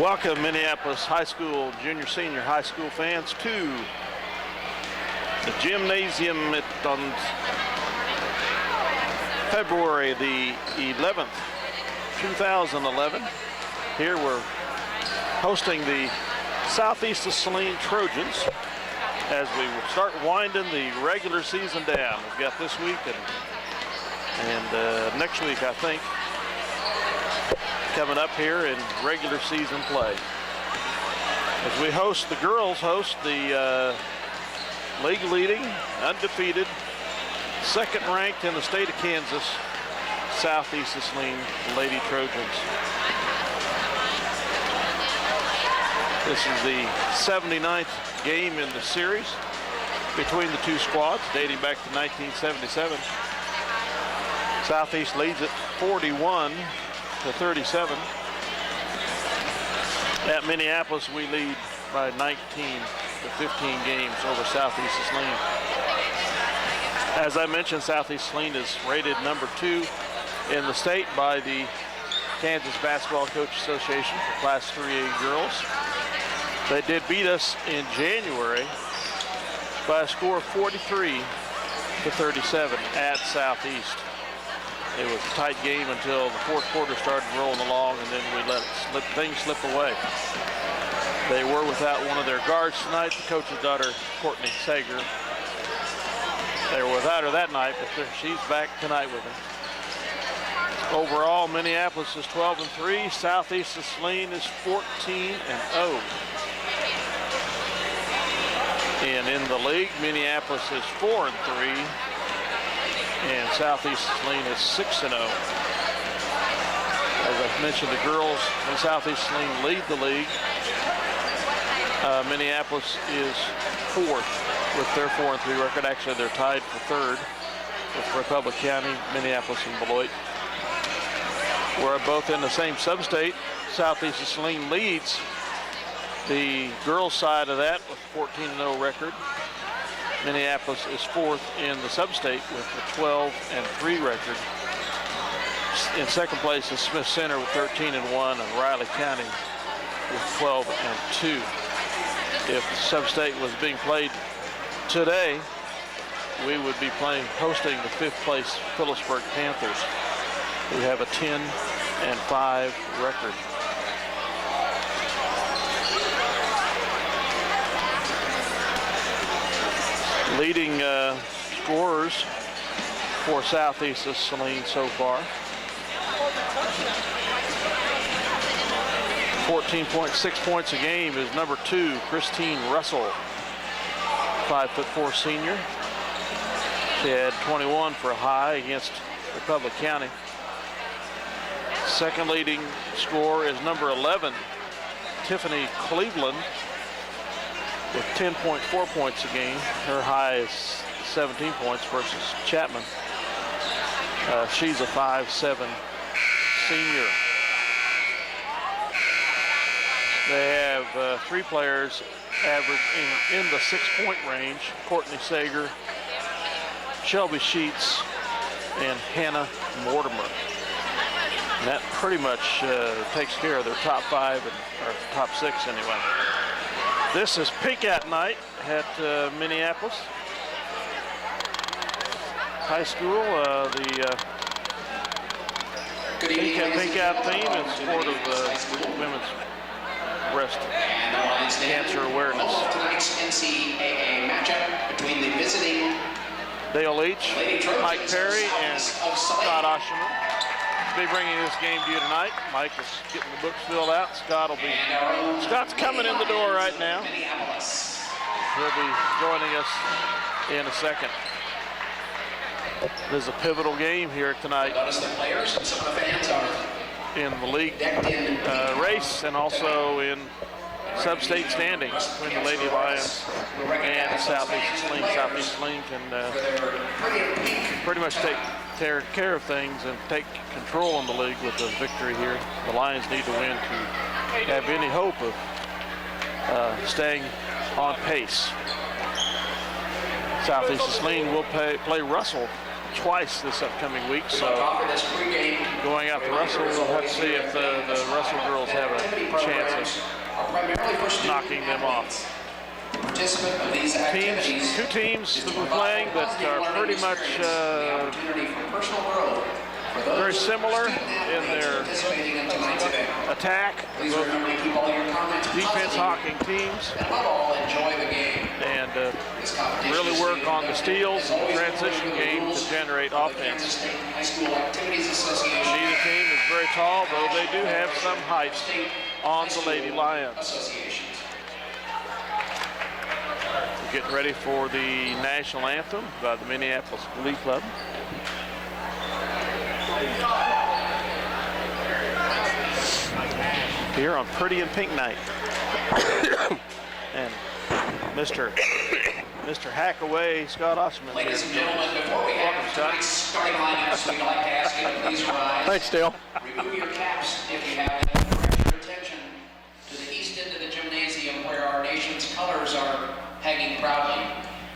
Welcome, Minneapolis high school, junior, senior high school fans, to the gymnasium on February the 11th, 2011. Here we're hosting the Southeast of Saline Trojans as we start winding the regular season down. We've got this week and next week, I think, coming up here in regular season play. As we host, the girls host the league leading, undefeated, second ranked in the state of Kansas, Southeast of Saline Lady Trojans. This is the 79th game in the series between the two squads, dating back to 1977. Southeast leads at 41-37. At Minneapolis, we lead by 19 to 15 games over Southeast Saline. As I mentioned, Southeast Saline is rated number 2 in the state by the Kansas Basketball Coach Association for Class 3A girls. They did beat us in January by a score of 43-37 at Southeast. It was a tight game until the fourth quarter started rolling along, and then we let things slip away. They were without one of their guards tonight, the coach's daughter, Courtney Sager. They were without her that night, but she's back tonight with them. Overall, Minneapolis is 12-3. Southeast of Saline is 14-0. And in the league, Minneapolis is 4-3. And Southeast Saline is 6-0. As I mentioned, the girls in Southeast Saline lead the league. Minneapolis is 4th with their 4-3 record. Actually, they're tied for 3rd with Republic County, Minneapolis, and Beloit. We're both in the same sub-state. Southeast Saline leads the girls' side of that with a 14-0 record. Minneapolis is 4th in the sub-state with a 12-3 record. In second place is Smith Center with 13-1 and Riley County with 12-2. If the sub-state was being played today, we would be hosting the 5th place Phillipsburg Panthers, who have a 10-5 record. Leading scorers for Southeast of Saline so far. 14.6 points a game is number 2, Christine Russell, 5'4" senior. She had 21 for a high against Republic County. Second leading scorer is number 11, Tiffany Cleveland, with 10.4 points a game. Her high is 17 points versus Chapman. She's a 5'7" senior. They have 3 players average in the 6-point range: Courtney Sager, Shelby Sheets, and Hannah Mortimer. And that pretty much takes care of their top 5, or top 6 anyway. This is Pink Out Night at Minneapolis High School. The Pink Out theme in support of women's breast cancer awareness. Tonight's NCAA matchup between the visiting Dale Leach, Mike Perry, and Scott Osherman be bringing this game to you tonight. Mike is getting the books filled out. Scott's coming in the door right now. He'll be joining us in a second. This is a pivotal game here tonight in the league race and also in sub-state standings between the Lady Lions and Southeast Saline. Southeast Saline can pretty much take care of things and take control in the league with a victory here. The Lions need to win to have any hope of staying on pace. Southeast Saline will play Russell twice this upcoming week. So going out to Russell, we'll have to see if the Russell girls have a chance of knocking them off. Two teams that we're playing that are pretty much very similar in their attack, both defense hawking teams, and really work on the steals and the transition game to generate offense. Neither team is very tall, though they do have some height on the Lady Lions. We're getting ready for the national anthem by the Minneapolis Glee Club. Here on Pretty in Pink Night. And Mr. Hackaway, Scott Osman. Ladies and gentlemen, before we have tonight's starting lineups, we'd like to ask you to please rise. Thanks, Dale. Remove your caps if you have any. Direct your attention to the east end of the gymnasium where our nation's colors are hanging proudly.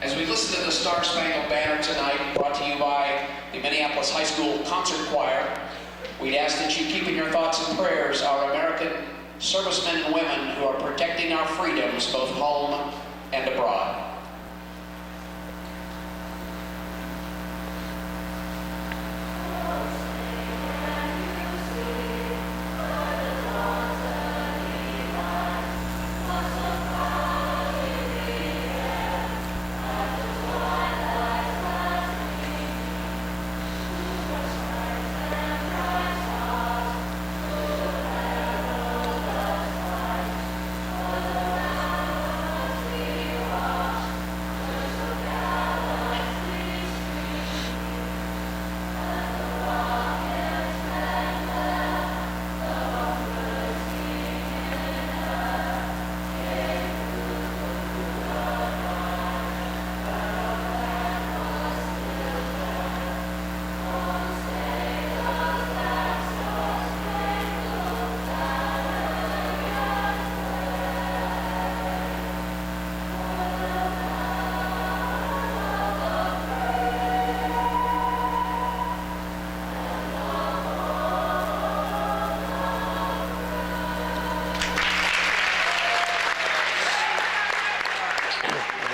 As we listen to the Star Spangled Banner tonight, brought to you by the Minneapolis High School Concert Choir, we'd ask that you keep in your thoughts and prayers our American servicemen and women who are protecting our freedoms both home and abroad.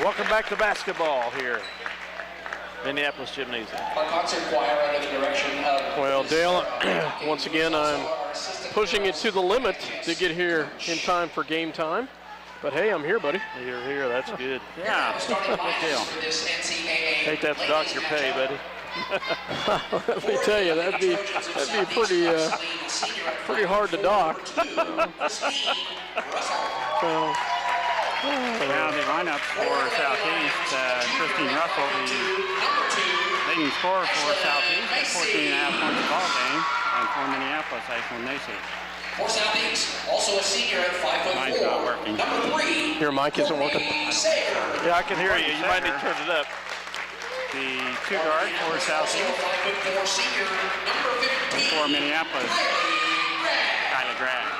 Welcome back to basketball here, Minneapolis Gymnasium. Our concert choir under the direction of... Well, Dale, once again, I'm pushing it to the limit to get here in time for game time. But hey, I'm here, buddy. You're here, that's good. Yeah, good deal. Hate to have to dock your pay, buddy. Let me tell you, that'd be pretty hard to dock. So, now the lineup for Southeast, Christine Russell, the leading scorer for Southeast, 14.5 points a ball game, and for Minneapolis, Ashland Macy. For Southeast, also a senior at 5'4". Mine's not working. Number 3. Your mic isn't working? Yeah, I can hear you. You might need to turn it up. The two guard for Southeast, 5'4" senior, number 15. for Minneapolis, Kylie Gragg.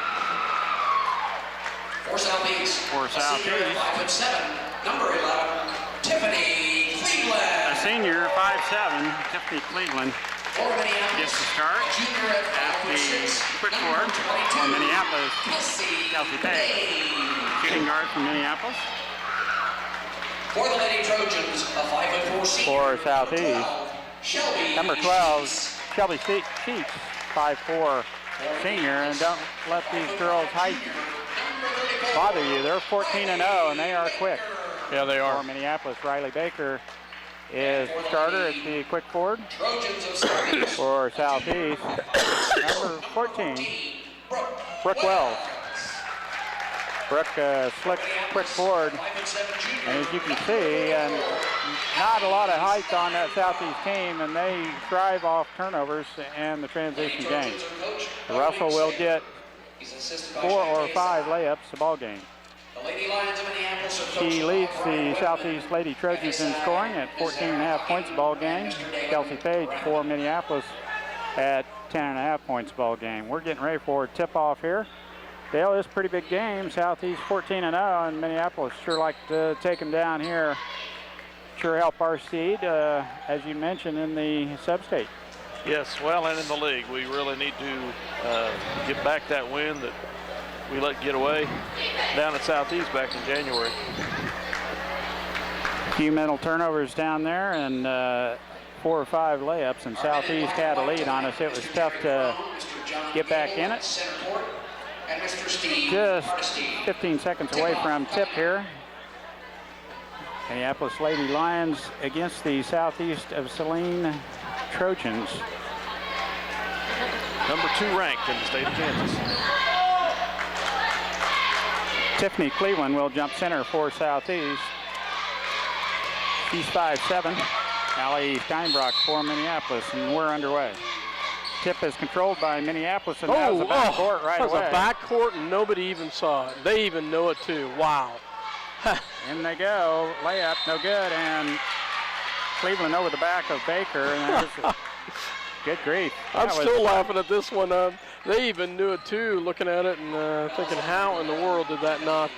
For Southeast, For Southeast, 5'7", number 11, Tiffany Cleveland. a senior, 5'7", Tiffany Cleveland, For Minneapolis, gets the start junior at at the 5'6", quick court for Minneapolis, Kelsey Page. Shooting guard from Minneapolis. For the Lady Trojans, a 5'4" senior, for Southeast, Shelby. number 12, Shelby Sheets, 5'4", senior, and don't let these girls' height bother you. They're 14-0, and they are quick. Yeah, they are. For Minneapolis, Riley Baker is starter at the quick forward. Trojans of Southeast. For Southeast, number 14, Brooke Wells. Brooke slick, quick forward, and as you can see, and not a lot of height on that Southeast team, and they thrive off turnovers and the transition game. Russell will get 4 or 5 layups a ball game. The Lady Lions of Minneapolis are She leads the Southeast Lady Trojans in scoring at 14.5 points a ball game. Kelsey Page for Minneapolis at 10.5 points a ball game. We're getting ready for a tip-off here. Dale, this is a pretty big game. Southeast 14-0, and Minneapolis sure like to take them down here sure help our seed, as you mentioned, in the sub-state. Yes, well, and in the league, we really need to get back that win that we let get away down at Southeast back in January. A few mental turnovers down there and 4 or 5 layups, and Southeast had a lead on us. It was tough to get back in it. Just 15 seconds away from tip here. Minneapolis Lady Lions against the Southeast of Saline Trojans. Number 2 ranked in the state of Kansas. Tiffany Cleveland will jump center for Southeast. She's 5'7". Allie Steinbrock for Minneapolis, and we're underway. Tip is controlled by Minneapolis, and that was a backcourt right away. That was a backcourt, and nobody even saw it. They even know it too. Wow. In they go. Layup, no good, and Cleveland over the back of Baker, and good grief. I'm still laughing at this one. They even knew it too, looking at it and thinking, how in the world did that not?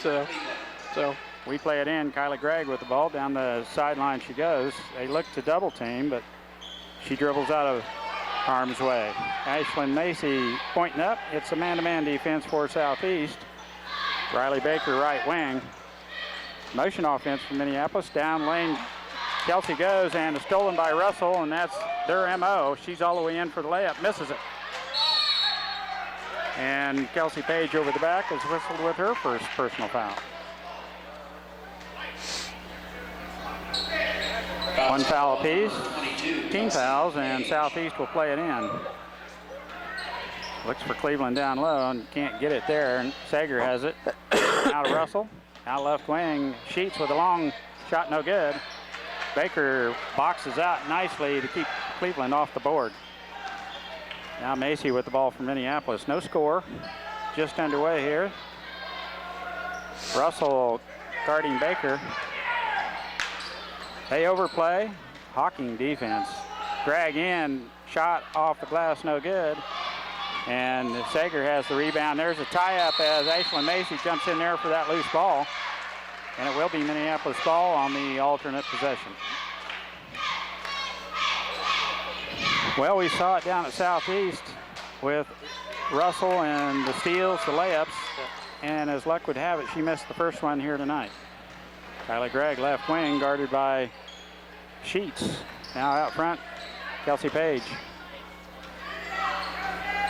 So we play it in. Kylie Gregg with the ball. Down the sideline she goes. They look to double team, but she dribbles out of harm's way. Ashlyn Macy pointing up. It's a man-to-man defense for Southeast. Riley Baker, right wing. Motion offense for Minneapolis. Down lane, Kelsey goes, and is stolen by Russell, and that's their MO. She's all the way in for the layup, misses it. And Kelsey Page over the back is whistled with her first personal foul. 1 foul apiece, team fouls, and Southeast will play it in. Looks for Cleveland down low and can't get it there, and Sager has it. Now to Russell, out left wing, Sheets with a long shot, no good. Baker boxes out nicely to keep Cleveland off the board. Now Macy with the ball from Minneapolis. No score, just underway here. Russell guarding Baker. They overplay. Hawking defense. Drag in, shot off the glass, no good. And Sager has the rebound. There's a tie-up as Ashlyn Macy jumps in there for that loose ball. And it will be Minneapolis ball on the alternate possession. Well, we saw it down at Southeast with Russell and the steals, the layups, and as luck would have it, she missed the first one here tonight. Kylie Gregg, left wing, guarded by Sheets. Now out front, Kelsey Page.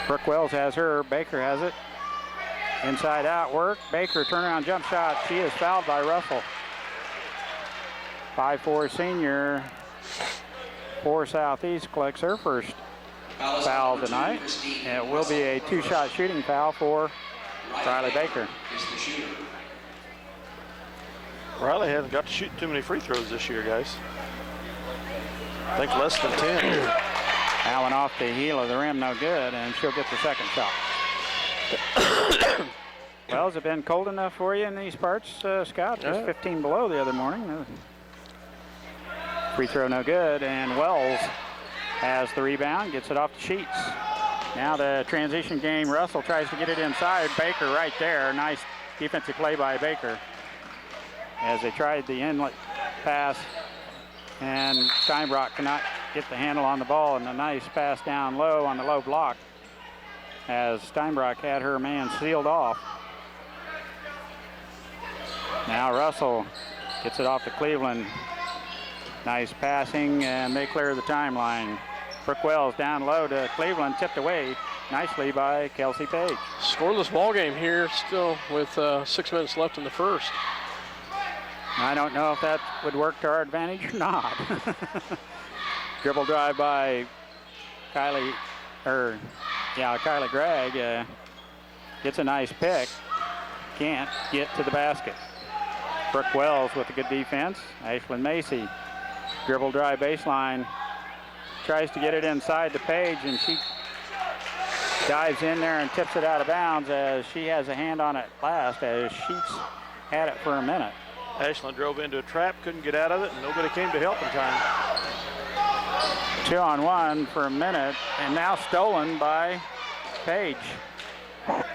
Brooke Wells has her, Baker has it. Inside out work, Baker turnaround jump shot. She is fouled by Russell. 5'4" senior for Southeast collects her first foul tonight. And it will be a 2-shot shooting foul for Riley Baker. Riley hasn't got to shoot too many free throws this year, guys. I think less than 10. Allen off the heel of the rim, no good, and she'll get the second shot. Well, has it been cold enough for you in these parts, Scott? Just 15 below the other morning. Free throw no good, and Wells has the rebound, gets it off the Sheets. Now the transition game, Russell tries to get it inside. Baker right there. Nice defensive play by Baker as they tried the inlet pass, and Steinbrock cannot get the handle on the ball, and a nice pass down low on the low block as Steinbrock had her man sealed off. Now Russell gets it off to Cleveland. Nice passing, and they clear the timeline. Brooke Wells down low to Cleveland, tipped away nicely by Kelsey Page. Scoreless ball game here still with 6 minutes left in the first. I don't know if that would work to our advantage or not. Dribble drive by Kylie Gregg. Gets a nice pick. Can't get to the basket. Brooke Wells with a good defense. Ashlyn Macy. Dribble drive baseline. Tries to get it inside to Page, and she dives in there and tips it out of bounds as she has a hand on it last as Sheets had it for a minute. Ashlyn drove into a trap, couldn't get out of it, and nobody came to help in time. 2-on-1 for a minute, and now stolen by Page.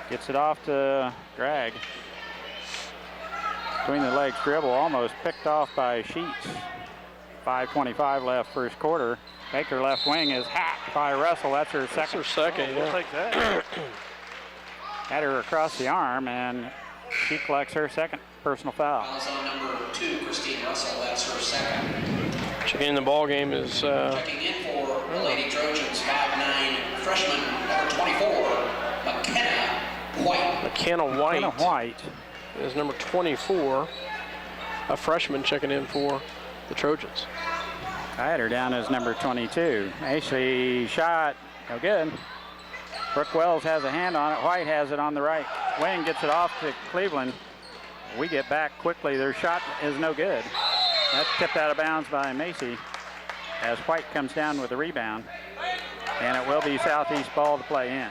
Gets it off to Gregg. Between the legs dribble, almost picked off by Sheets. 5:25 left first quarter. Baker left wing is hacked by Russell. That's her second. That's her second, We'll yeah. take that. Had her across the arm, and she collects her second personal foul. Fouls on number 2, Christine Russell. That's her second. Checking in the ball game is Checking in for the Lady Trojans, 5'9", freshman, number 24, McKenna White. McKenna White. McKenna White. Is number 24, a freshman checking in for the Trojans. I had her down as number 22. Ashley shot, no good. Brooke Wells has a hand on it. White has it on the right wing, gets it off to Cleveland. We get back quickly. Their shot is no good. That's tipped out of bounds by Macy as White comes down with the rebound. And it will be Southeast ball to play in.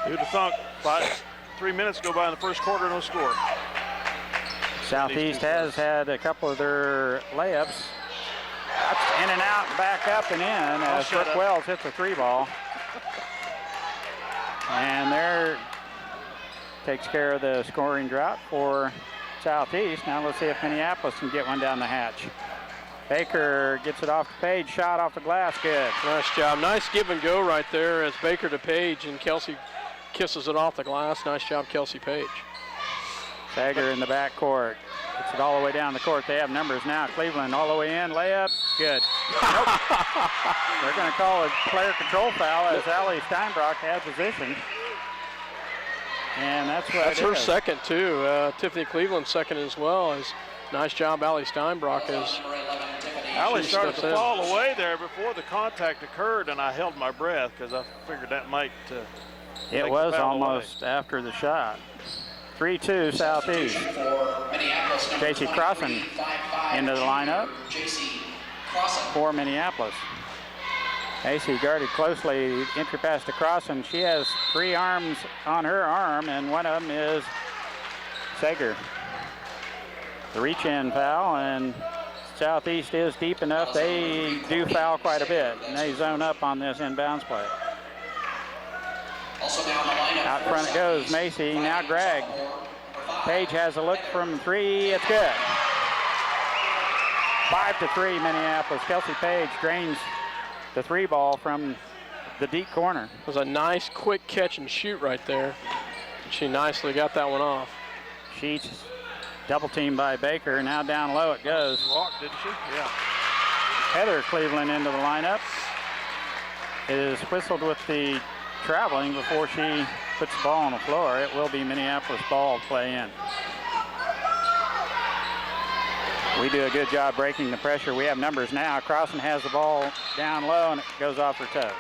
Who'd have thought 3 minutes go by in the first quarter, no score. Southeast has had a couple of their layups. That's in and out, back up and in as Brooke Wells hits a 3 ball. And there takes care of the scoring drought for Southeast. Now let's see if Minneapolis can get one down the hatch. Baker gets it off to Page, shot off the glass, good. Nice job. Nice give and go right there as Baker to Page, and Kelsey kisses it off the glass. Nice job, Kelsey Page. Sager in the back court. Gets it all the way down the court. They have numbers now. Cleveland all the way in. Layup. Good. Nope. They're going to call a player control foul as Allie Steinbrock had position. And that's what That's it her is. second, too. Tiffany Cleveland's second as well. Nice job, Allie Steinbrock. Allie She started steps to in. fall away there before the contact occurred, and I held my breath because I figured that might take It the was foul away. almost after the shot. 3-2 Southeast. JC Crossan into the lineup for Minneapolis. AC guarded closely, entry pass to Crossan. She has 3 arms on her arm, and one of them is Sager. The reach-in foul, and Southeast is deep enough. They do foul quite a bit, and they zone up on this inbounds play. Out front it goes, Macy, now Gregg. Page has a look from 3, it's good. 5-3 Minneapolis. Kelsey Page drains the 3 ball from the deep corner. It was a nice quick catch and shoot right there. She nicely got that one off. Sheets double teamed by Baker. Now down low it goes. Walked, didn't she? Yeah. Heather Cleveland into the lineup. Is whistled with the traveling before she puts the ball on the floor. It will be Minneapolis ball to play in. We do a good job breaking the pressure. We have numbers now. Crossan has the ball down low and it goes off her toe.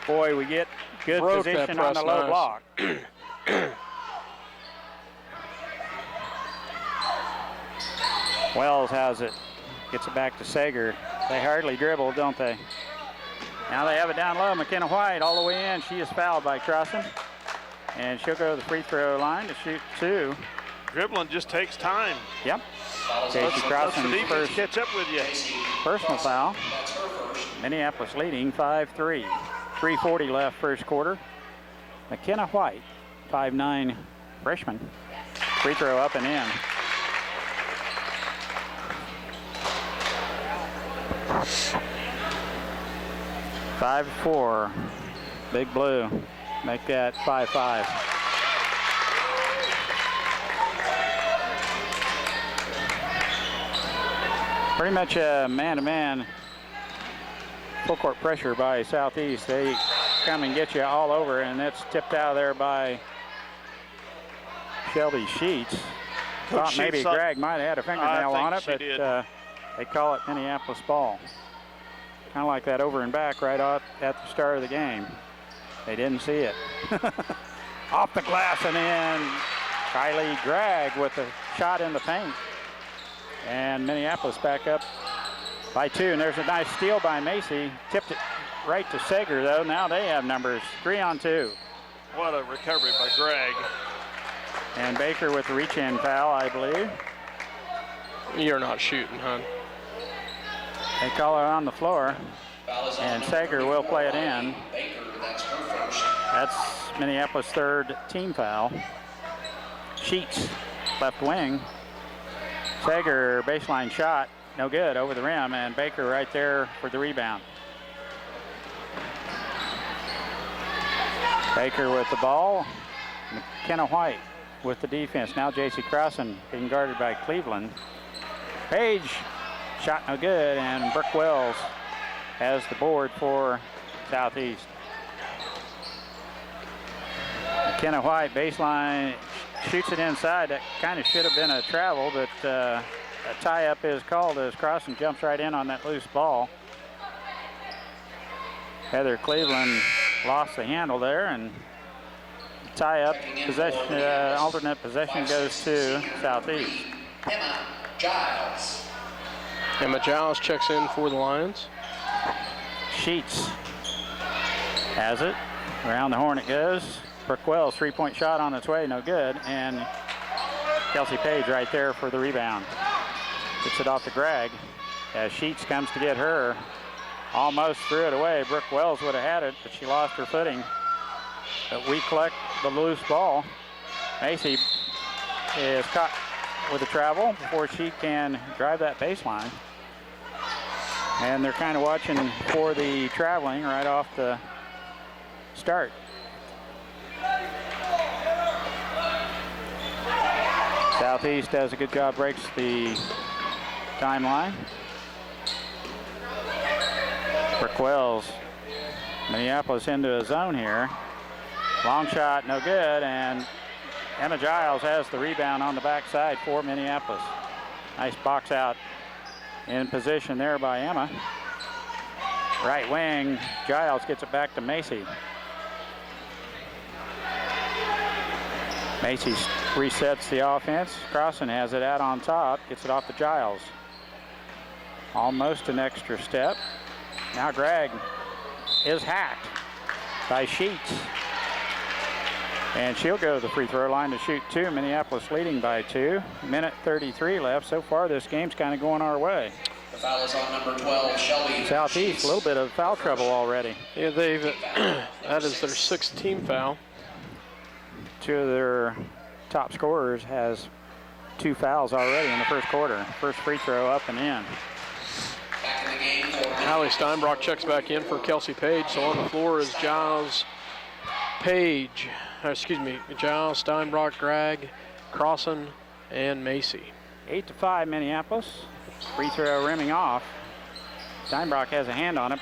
Boy, we get good Broke that position on the press low nice. block. Wells has it. Gets it back to Sager. They hardly dribble, don't they? Now they have it down low. McKenna White all the way in. She is fouled by Crossan. And she'll go to the free throw line to shoot 2. Dribbling just takes time. Yep. Let's Casey the Crossan's defense first catch up with you. personal foul. Minneapolis leading 5-3. 3:40 left first quarter. McKenna White, 5'9" freshman. Free throw up and in. Five 4. Big Blue. Make that 5-5. Pretty much a man-to-man full court pressure by Southeast. They come and get you all over, and that's tipped out of there by Shelby Sheets. Thought Sheets maybe thought- Gregg might have had a fingernail I think on it, she but did. they call it Minneapolis ball. Kind of like that over and back right out at the start of the game. They didn't see it. Off the glass and in. Kylie Gregg with a shot in the paint. And Minneapolis back up by 2. And there's a nice steal by Macy. Tipped it right to Sager, though. Now they have numbers 3 on 2. What a recovery by Gregg. And Baker with the reach-in foul, I believe. You're not shooting, hon. They call it on the floor. And Sager will play it in. That's Minneapolis' 3rd team foul. Sheets, left wing. Sager, baseline shot, no good, over the rim, and Baker right there for the rebound. Baker with the ball. McKenna White with the defense. Now J.C. Crossan being guarded by Cleveland. Page, shot no good, and Brooke Wells has the board for Southeast. McKenna White, baseline, shoots it inside. That kind of should have been a travel, but a tie-up is called as Crossan jumps right in on that loose ball. Heather Cleveland lost the handle there, and tie-up possession, alternate possession goes to Southeast. Emma Giles. Emma Giles checks in for the Lions. Sheets has it. Around the horn it goes. Brooke Wells, three-point shot on its way, no good. And Kelsey Page right there for the rebound. Gets it off to Gregg as Sheets comes to get her. Almost threw it away. Brooke Wells would have had it, but she lost her footing. But we collect the loose ball. Macy is caught with a travel before she can drive that baseline. And they're kind of watching for the traveling right off the start. Southeast does a good job, breaks the timeline. Brooke Wells, Minneapolis into a zone here. Long shot, no good, and Emma Giles has the rebound on the backside for Minneapolis. Nice box out in position there by Emma. Right wing, Giles gets it back to Macy. Macy resets the offense. Crossan has it out on top, gets it off to Giles. Almost an extra step. Now Gregg is hacked by Sheets. And she'll go to the free throw line to shoot two. Minneapolis leading by 2. Minute 33 left. So far, this game's kind of going our way. The foul is on number 12, Shelby. Southeast, a little bit of foul trouble already. Yeah, that is their 6th team foul. 2 of their top scorers has 2 fouls already in the first quarter. First free throw up and in. Back in the game for Allie Steinbrock checks back in for Kelsey Page. So on the floor is Giles, Page, Giles, Steinbrock, Gregg, Crossan, and Macy. 8-5 Minneapolis. Free throw rimming off. Steinbrock has a hand on it,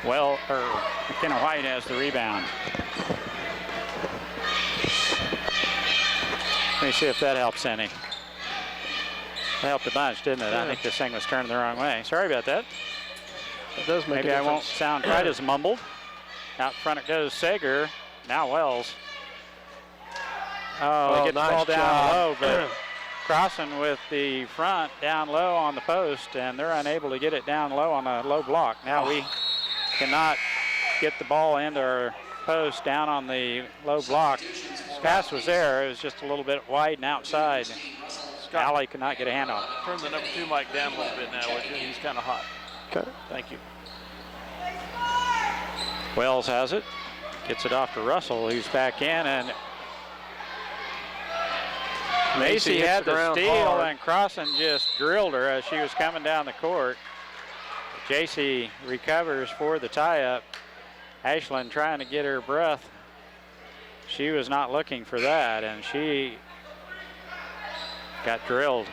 but McKenna White has the rebound. Let me see if that helps any. That helped a bunch, didn't it? Yeah. I think this thing was turning the wrong way. Sorry about that. It does make Maybe a I difference. won't sound quite as mumbled. Out front it goes Sager. Now Wells. Oh, Oh, he gets the nice ball down job. low, but Crossan with the front down low on the post, and they're unable to get it down low on a low block. Now we cannot get the ball into our post down on the low block. Pass was there. It was just a little bit wide and outside. Allie could not get a hand on it. Turn the number 2 mic down a little bit now, would you? He's kind of hot. Okay. Thank you. Wells has it. Gets it off to Russell, who's back in, and Macy hits had the the ground steal, hard. and Crossan just drilled her as she was coming down the court. JC recovers for the tie-up. Ashland trying to get her breath. She was not looking for that, and she got drilled.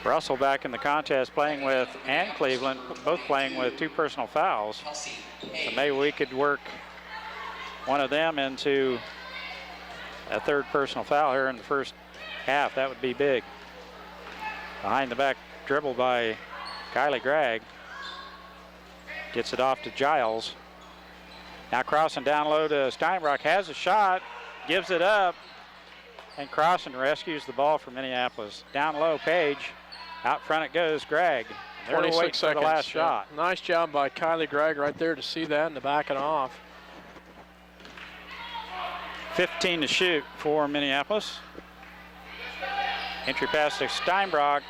Russell back in the contest playing with, and Cleveland, both playing with 2 personal fouls. Kelsey So Page. maybe we could work one of them into a 3rd personal foul here in the first half. That would be big. Behind the back dribble by Kylie Gregg. Gets it off to Giles. Now Crossan down low to Steinbrock. Has a shot. Gives it up. And Crossan rescues the ball for Minneapolis. Down low, Page. Out front it goes, Gregg. They're 26 waiting for seconds. the last Yeah. shot. Nice job by Kylie Gregg right there to see that and to back it off. 15 to shoot for Minneapolis. Entry pass to Steinbrock.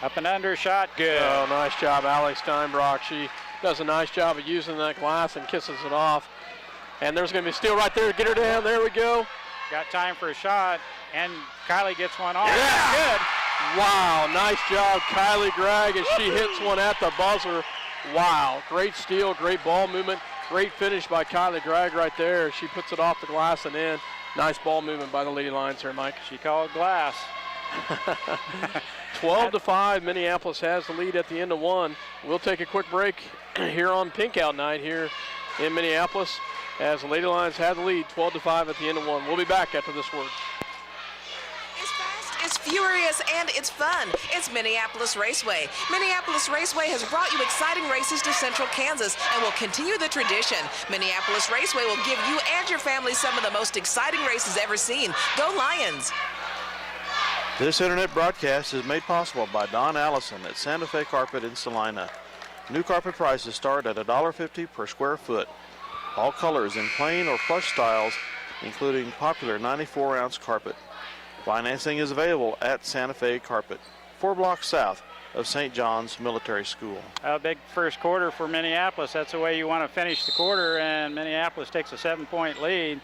Up and under, shot, good. Oh, nice job, Allie Steinbrock. She does a nice job of using that glass and kisses it off. And there's going to be a steal right there to get her down. There we go. Got time for a shot, and Kylie gets one off. Yeah! Good. Wow, nice job, Kylie Gregg, as she hits one at the buzzer. Wow, great steal, great ball movement, great finish by Kylie Gregg right there. She puts it off the glass and in. Nice ball movement by the Lady Lions here, Mike. She called glass. 12-5, Minneapolis has the lead at the end of one. We'll take a quick break here on Pink Out Night here in Minneapolis as the Lady Lions have the lead 12-5 at the end of one. We'll be back after this word. It's fast, it's furious, and it's fun. It's Minneapolis Raceway. Minneapolis Raceway has brought you exciting races to Central Kansas and will continue the tradition. Minneapolis Raceway will give you and your family some of the most exciting races ever seen. Go Lions! This internet broadcast is made possible by Don Allison at Santa Fe Carpet in Salina. New carpet prices start at $1.50 per square foot. All colors in plain or plush styles, including popular 94-ounce carpet. Financing is available at Santa Fe Carpet, 4 blocks south of St. John's Military School. A big first quarter for Minneapolis. That's the way you want to finish the quarter, and Minneapolis takes a 7-point lead.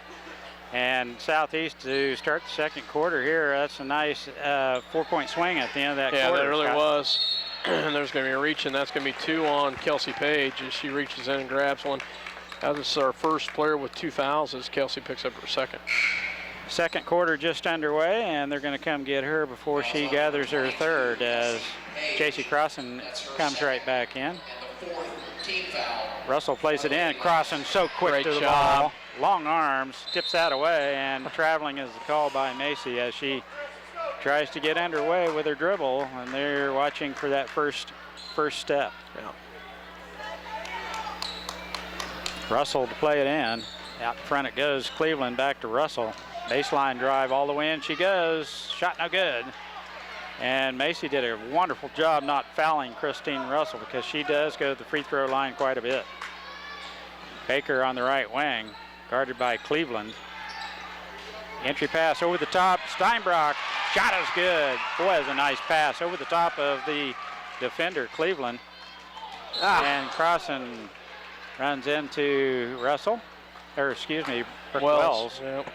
And Southeast to start the second quarter here. That's a nice 4-point swing at the end of that quarter. Yeah, that really was. And there's going to be a reach, and that's going to be 2 on Kelsey Page as she reaches in and grabs one. This is our first player with 2 fouls as Kelsey picks up her second. Second quarter just underway, and they're going to come get her before she gathers her third as J.C. Crossan comes right back in. Russell plays it in. Crossan so quick Great to the job. ball. Long arms, tips that away, and traveling is the call by Macy as she tries to get underway with her dribble, and they're watching for that first step. Yeah. Russell to play it in. Out in front it goes. Cleveland back to Russell. Baseline drive all the way in she goes. Shot no good. And Macy did a wonderful job not fouling Christine Russell because she does go to the free throw line quite a bit. Baker on the right wing, guarded by Cleveland. Entry pass over the top. Steinbrock. Shot is good. Boy, that's a nice pass over the top of the defender, Cleveland. And Crossan runs into Russell. Or excuse me, Brooke Wells. Yep.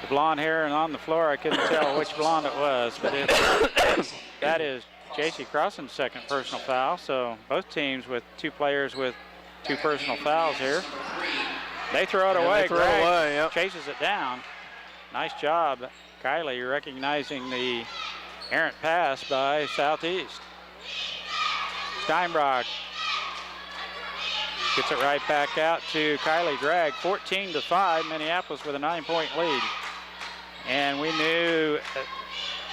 The blonde hair and on the floor, I couldn't tell which blonde it was, but that is J.C. Crossan's second personal foul. So both teams with 2 players with 2 personal fouls here. They throw it away. They throw it away, yep. Chases it down. Nice job, Kylie, recognizing the errant pass by Southeast. Steinbrock gets it right back out to Kylie Gregg. 14-5, Minneapolis with a 9-point lead. And we knew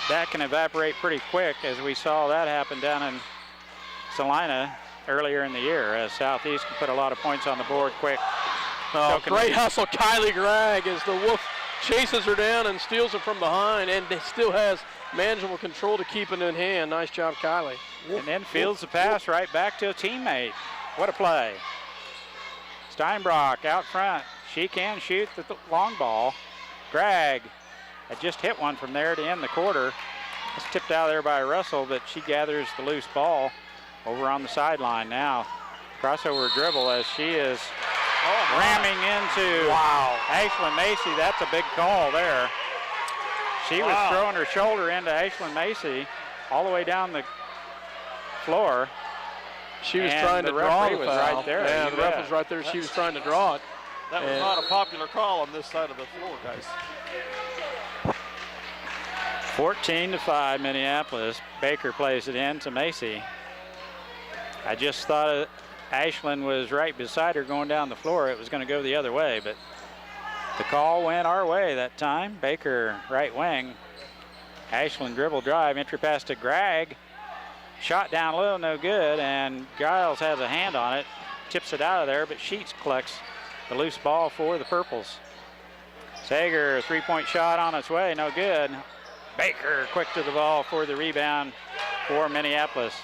that can evaporate pretty quick as we saw that happen down in Salina earlier in the year as Southeast can put a lot of points on the board quick. Oh, great hustle, Kylie Gregg, as the Wolf chases her down and steals it from behind and still has manageable control to keep it in hand. Nice job, Kylie. And then fields the pass right back to a teammate. What a play. Steinbrock out front. She can shoot the long ball. Gregg had just hit one from there to end the quarter. It's tipped out there by Russell, but she gathers the loose ball over on the sideline now. Crossover dribble as she is ramming into Ashlyn Macy. That's a big call there. She was throwing her shoulder into Ashlyn Macy all the way down the floor. She was trying to draw the foul. Right there. Yeah, the ref was right there. She was trying to draw it. That was not a popular call on this side of the floor, guys. 14-5, Minneapolis. Baker plays it in to Macy. I just thought Ashlyn was right beside her going down the floor. It was going to go the other way, but the call went our way that time. Baker, right wing. Ashlyn dribble drive, entry pass to Gregg. Shot down low, no good, and Giles has a hand on it. Tips it out of there, but Sheets collects the loose ball for the Purples. Sager, 3-point shot on its way, no good. Baker quick to the ball for the rebound for Minneapolis.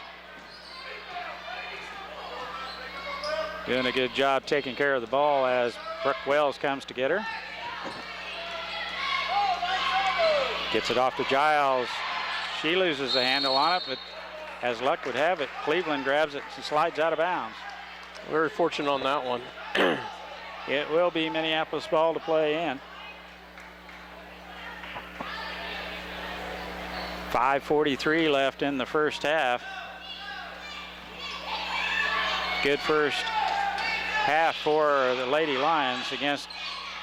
Doing a good job taking care of the ball as Brooke Wells comes to get her. Gets it off to Giles. She loses the handle on it, but as luck would have it, Cleveland grabs it and slides out of bounds. Very fortunate on that one. It will be Minneapolis ball to play in. 5:43 left in the first half. Good first half for the Lady Lions against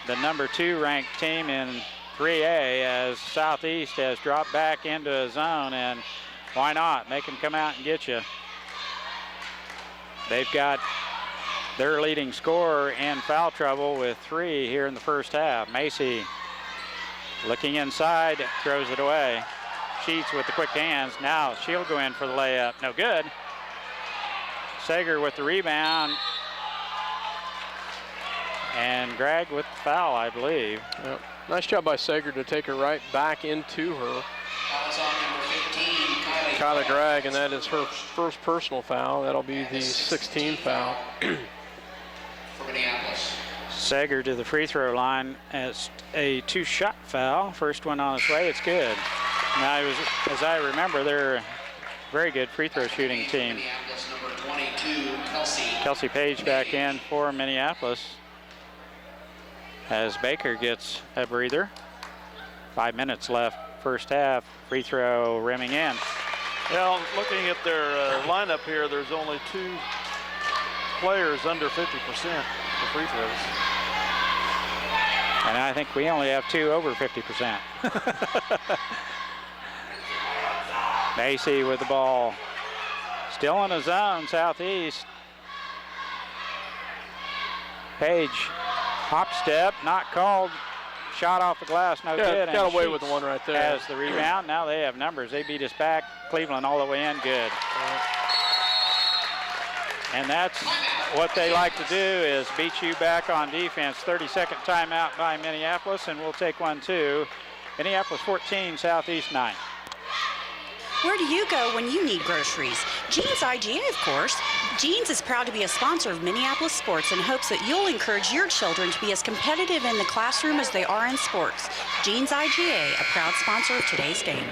the number 2 ranked team in 3A, as Southeast has dropped back into a zone, and why not? Make them come out and get you. They've got their leading scorer in foul trouble with 3 here in the first half. Macy looking inside, throws it away. Sheets with the quick hands. Now she'll go in for the layup. No good. Sager with the rebound. And Gregg with the foul, I believe. Yep. Nice job by Sager to take her right back into her. Kylie Gregg, and that is her first personal foul. That'll be the 16th foul. For Minneapolis. Sager to the free throw line as a 2-shot foul. First one on its way, it's good. Now, as I remember, they're a very good free throw shooting team. Minneapolis number 22, Kelsey Page back in for Minneapolis as Baker gets a breather. 5 minutes left, first half. Free throw rimming in. Well, looking at their lineup here, there's only 2 players under 50% for free throws. And I think we only have 2 over 50%. Macy with the ball. Still in a zone, Southeast. Page, hop step, not called. Shot off the glass, no good. Got away Sheets with the one right there. has the rebound. Now they have numbers. They beat us back. Cleveland all the way in, good. And that's what they like to do, is beat you back on defense. 30-second timeout by Minneapolis, and we'll take one too. Minneapolis 14, Southeast 9. Where do you go when you need groceries? Jeans IGA, of course. Jeans is proud to be a sponsor of Minneapolis sports and hopes that you'll encourage your children to be as competitive in the classroom as they are in sports. Jeans IGA, a proud sponsor of today's game.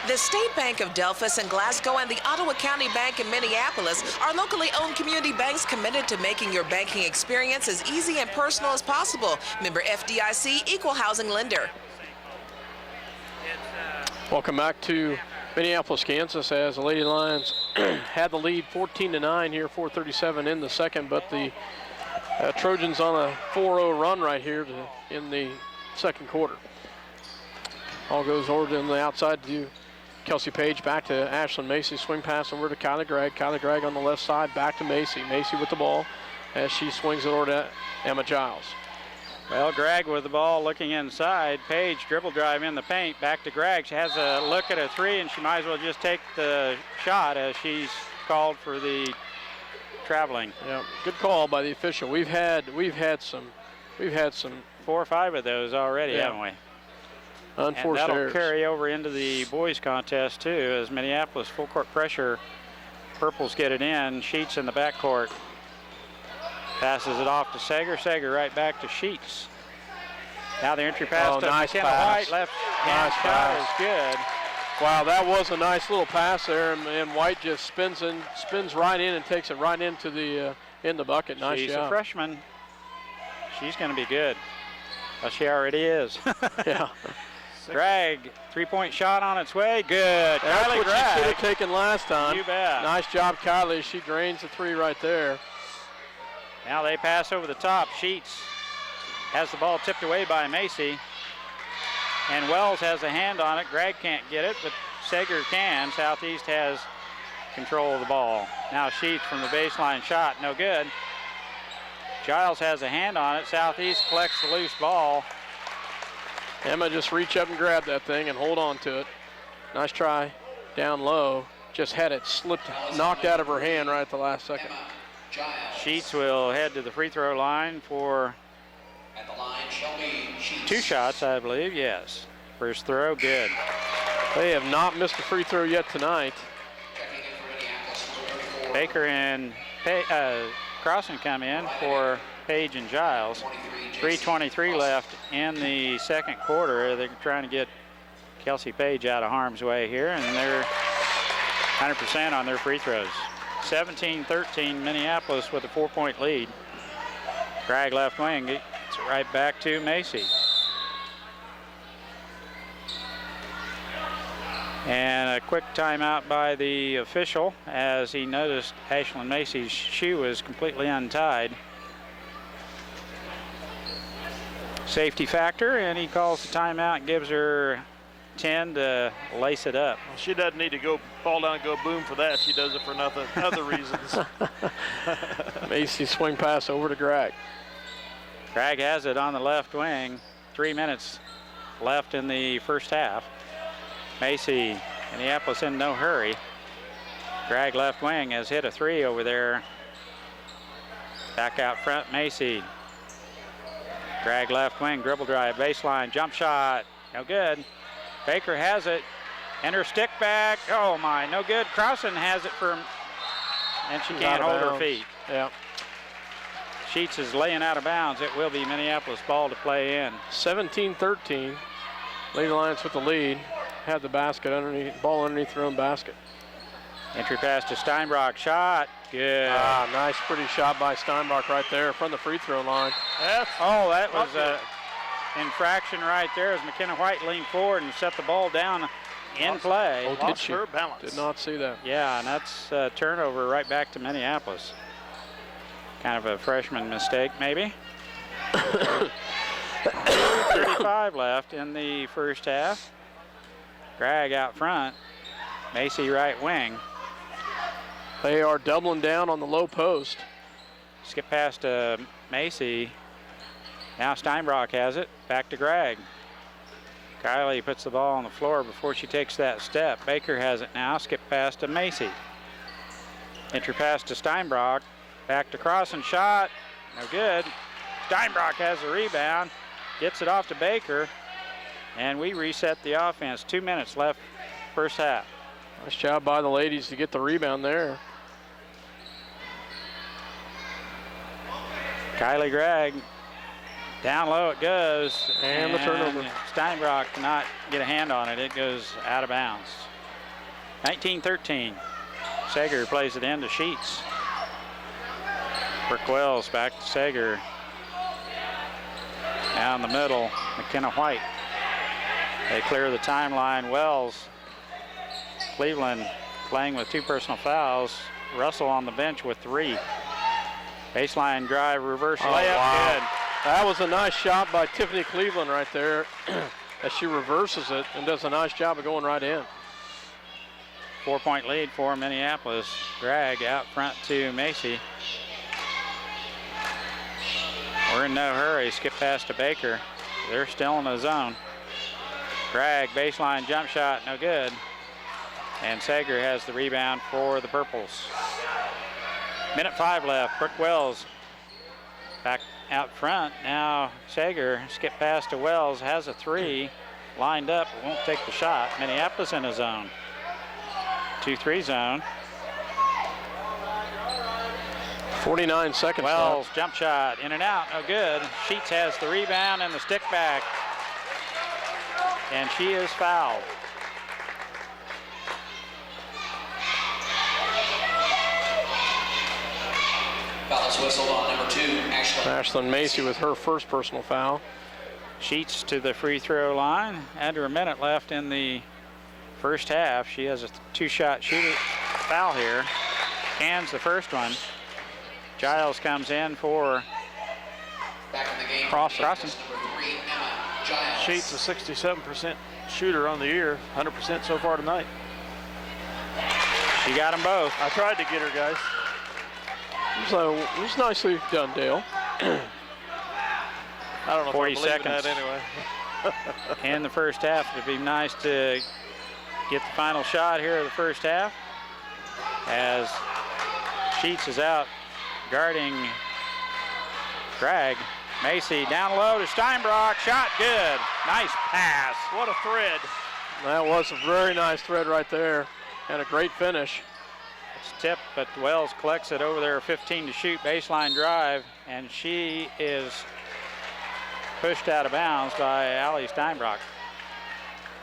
The State Bank of Delphus and Glasgow and the Ottawa County Bank in Minneapolis are locally owned community banks committed to making your banking experience as easy and personal as possible. Member FDIC, equal housing lender. Welcome back to Minneapolis, Kansas, as the Lady Lions had the lead 14-9 here, 4:37 in the second, but the Trojans on a 4-0 run right here in the second quarter. All goes over to the outside to Kelsey Page, back to Ashlyn Macy, swing pass over to Kylie Gregg. Kylie Gregg on the left side, back to Macy. Macy with the ball as she swings it over to Emma Giles. Well, Gregg with the ball looking inside. Page dribble drive in the paint. Back to Gregg. She has a look at a 3, and she might as well just take the shot as she's called for the traveling. Yeah, good call by the official. We've had some 4 or 5 of those already, haven't we? Unforced and that'll errors. carry over into the boys contest too, as Minneapolis full court pressure. Purples get it in. Sheets in the backcourt. Passes it off to Sager. Sager right back to Sheets. Now the entry pass to nice McKenna pass. White. Left hand Nice shot pass. is good. Wow, that was a nice little pass there, and White just spins right in and takes it right into the in the bucket. Nice She's job. a freshman. She's going to be good. Well, she already is. Yeah. Gregg, 3-point shot on its way. Good. That's Kylie what she should have Gregg. taken last time. You bet. Nice job, Kylie. She drains the 3 right there. Now they pass over the top. Sheets has the ball tipped away by Macy. And Wells has a hand on it. Gregg can't get it, but Sager can. Southeast has control of the ball. Now Sheets from the baseline shot, no good. Giles has a hand on it. Southeast collects the loose ball. Emma just reach up and grab that thing and hold on to it. Nice try down low. Just had it slipped, knocked out of her hand right at the last second. Sheets will head to the free throw line for At the line, Shelby Sheets. 2 shots, I believe. Yes. First throw, good. They have not missed a free throw yet tonight. Checking in for Minneapolis, number 34. Baker and Crossan come in for Page and Giles. 3:23 left in the second quarter. They're trying to get Kelsey Page out of harm's way here, and they're 100% on their free throws. 17-13 Minneapolis with a 4-point lead. Gregg left wing, gets it right back to Macy. And a quick timeout by the official as he noticed Ashlyn Macy's shoe was completely untied. Safety factor, and he calls the timeout, gives her 10 to lace it up. Well, she doesn't need to go fall down and go boom for that. She does it for nothing, other reasons. Macy swing pass over to Greg. Greg has it on the left wing. 3 minutes left in the first half. Macy, Minneapolis in no hurry. Greg left wing has hit a 3 over there. Back out front, Macy. Greg left wing, dribble drive, baseline, jump shot, no good. Baker has it, and her stick back, oh my, no good. Krausen has it and she can't hold her feet. Yeah. Sheets is laying out of bounds. It will be Minneapolis ball to play in. 17-13. Lady Lions with the lead. Had the basket underneath, ball underneath their own basket. Entry pass to Steinbrock, shot, good. Ah, nice, pretty shot by Steinbach right there from the free throw line. Oh, that was an infraction right there as McKenna White leaned forward and set the ball down in play. Oh, did Lost she? her balance. Did not see that. Yeah, and that's a turnover right back to Minneapolis. Kind of a freshman mistake, maybe. 35 left in the first half. Greg out front. Macy right wing. They are doubling down on the low post. Skip past Macy. Now Steinbrock has it. Back to Greg. Kylie puts the ball on the floor before she takes that step. Baker has it now. Skip pass to Macy. Entry pass to Steinbrock. Back to Cross and shot. No good. Steinbrock has the rebound. Gets it off to Baker. And we reset the offense. 2 minutes left first half. Nice job by the ladies to get the rebound there. Kylie Gregg. Down low it goes. And the turnover. Steinbrock cannot get a hand on it. It goes out of bounds. 19-13. Sager plays it in to Sheets. Brooke Wells back to Sager. Down the middle, McKenna White. They clear the timeline. Wells. Cleveland playing with 2 personal fouls. Russell on the bench with 3. Baseline drive, reverse layup, wow. good. That was a nice shot by Tiffany Cleveland right there as she reverses it and does a nice job of going right in. 4-point lead for Minneapolis. Greg out front to Macy. We're in no hurry. Skip pass to Baker. They're still in the zone. Greg, baseline jump shot, no good. And Sager has the rebound for the Purples. Minute 5 left. Brooke Wells back out front. Now Sager, skip pass to Wells, has a 3. Lined up, won't take the shot. Minneapolis in a zone. 2-3 zone. 49 seconds Wells, left. jump shot, in and out, no good. Sheets has the rebound and the stick back. And she is fouled. Foul is whistled on number 2, Ashlyn Macy with her first personal foul. Sheets to the free throw line. Under a minute left in the first half. She has a 2-shot foul here. Cans the first one. Giles comes in for back in the game. Crossen. Number 3, Emma Giles. Sheets a 67% shooter on the year, 100% so far tonight. She got them both. I tried to get her, guys. So it was nicely done, Dale. I don't know 40 if I believe in seconds. that anyway. In the first half, it'd be nice to get the final shot here of the first half as Sheets is out guarding Greg. Macy down low to Steinbrock, shot good. Nice pass. What a thread. That was a very nice thread right there and a great finish. It's tipped, but Wells collects it over there, 15 to shoot, baseline drive, and she is pushed out of bounds by Allie Steinbrock.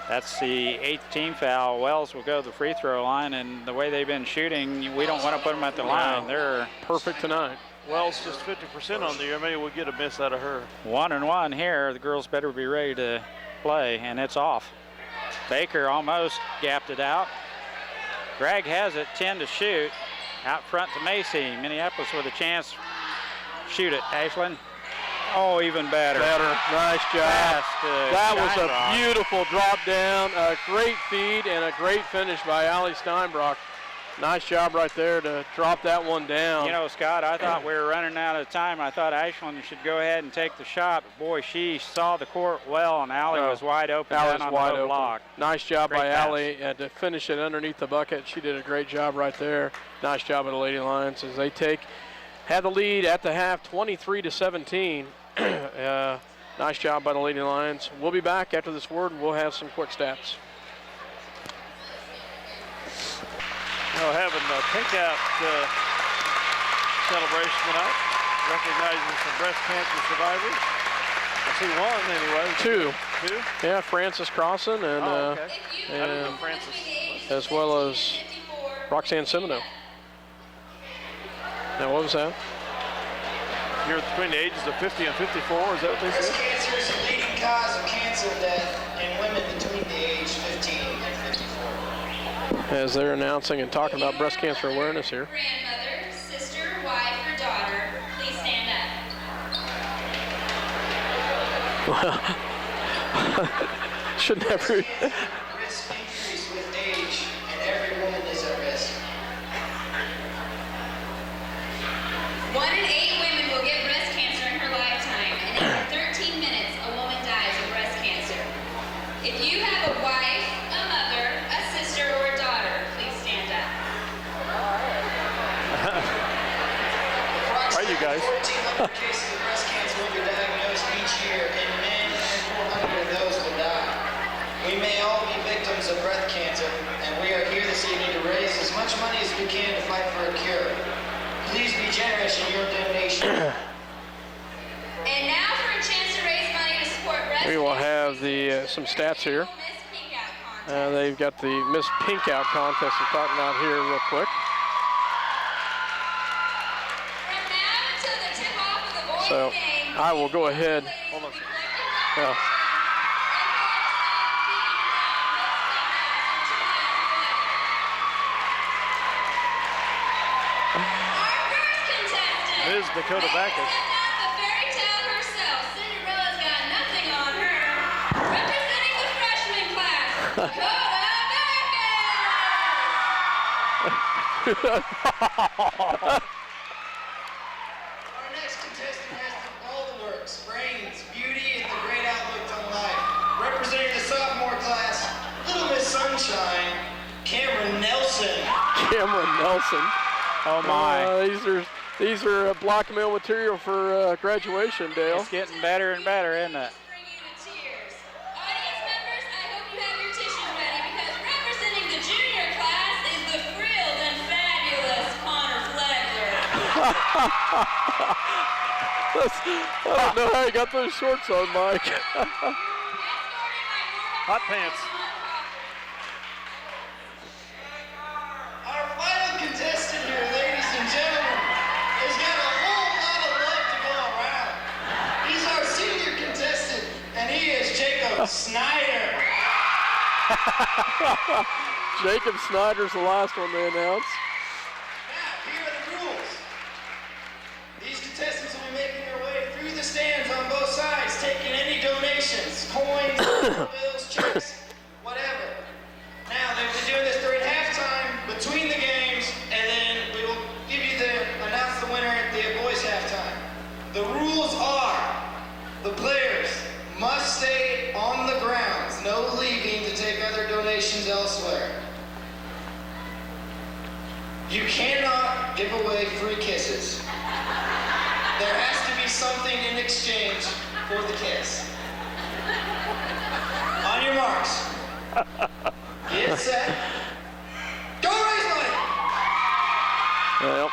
That's the 8th team foul. Wells will go to the free throw line, and the way they've been shooting, we don't want to put them at the line. They're perfect tonight. Wells just 50% on the year. Maybe we'll get a miss out of her. 1-1 here. The girls better be ready to play, and it's off. Baker almost gapped it out. Gregg has it, 10 to shoot. Out front to Macy. Minneapolis with a chance. Shoot it, Ashlyn. Oh, even better. Nice job. That was a Steinbrock. beautiful drop down, a great feed, and a great finish by Allie Steinbrock. Nice job right there to drop that one down. You know, Scott, I thought we were running out of time. I thought Ashlyn should go ahead and take the shot. But boy, she saw the court well, and Allie was wide open down on the low block. Nice job Great by pass. Allie to finish it underneath the bucket. She did a great job right there. Nice job of the Lady Lions as they had the lead at the half, 23-17. Nice job by the Lady Lions. We'll be back after this word, and we'll have some quick stats. Having a pink out celebration tonight, recognizing some breast cancer survivors. I see one anyway. Two. Two? Yeah, Frances Crossan and, I didn't know and Francis. as well as Roxanne Semino. Now, what was that? You're between the ages of 50 and 54, is that what they Breast said? cancer is the leading cause of cancer death in women between the age 15 and 54. As they're announcing and talking about breast cancer awareness here. Grandmother, sister, wife, or daughter, please stand up. Should never. Risk increase with age, and every woman is at risk. 1 in 8 women will get breast cancer in her lifetime, and every 13 minutes, a woman dies of breast cancer. If you have a wife, a mother, a sister, or a daughter, please stand up. All right, you guys. 1,400 cases of breast cancer will be diagnosed each year, and men and 400 of those will die. We may all be victims of breast cancer, and we are here this evening to raise as much money as we can to fight for a cure. Please be generous in your donation. And now for a chance to raise money to support breast We will cancer. have the some stats here. Miss Pink Out contest. They've got the Miss Pink Out contest they're talking about here real quick. From now until the tip-off of the boys' So game, I will go ahead. hold on a second. Well, Ms. Dakota Backus. The fairy tale herself, Cinderella's got nothing on her. Representing the freshman class, Dakota Backus. Our next contestant has all the works, brains, beauty, and the great outlook on life. Representing the sophomore class, Little Miss Sunshine, Cameron Nelson. Cameron Nelson. Oh, my. These are block mail material for graduation, Dale. It's getting better and better, isn't it? Bring you to tears. Audience members, I hope you have your tissues ready because representing the junior class is the frilled and fabulous Connor Flegler. I don't know how you got those shorts on, Mike. Hot pants. Our final contestant here, ladies and gentlemen, has got a whole lot of love to go around. He's our senior contestant, and he is Jacob Snyder. Jacob Snyder's the last one they announced. Now, here are the rules. These contestants will be making their way through the stands on both sides, taking any donations, coins, bills, checks, whatever. Now, they'll be doing this during halftime, between the games, and then we will announce the winner at the boys' halftime. The rules are, the players must stay on the grounds, no leaving to take other donations elsewhere. You cannot give away free kisses. There has to be something in exchange for the kiss. On your marks. Get set. Go raise money! Well,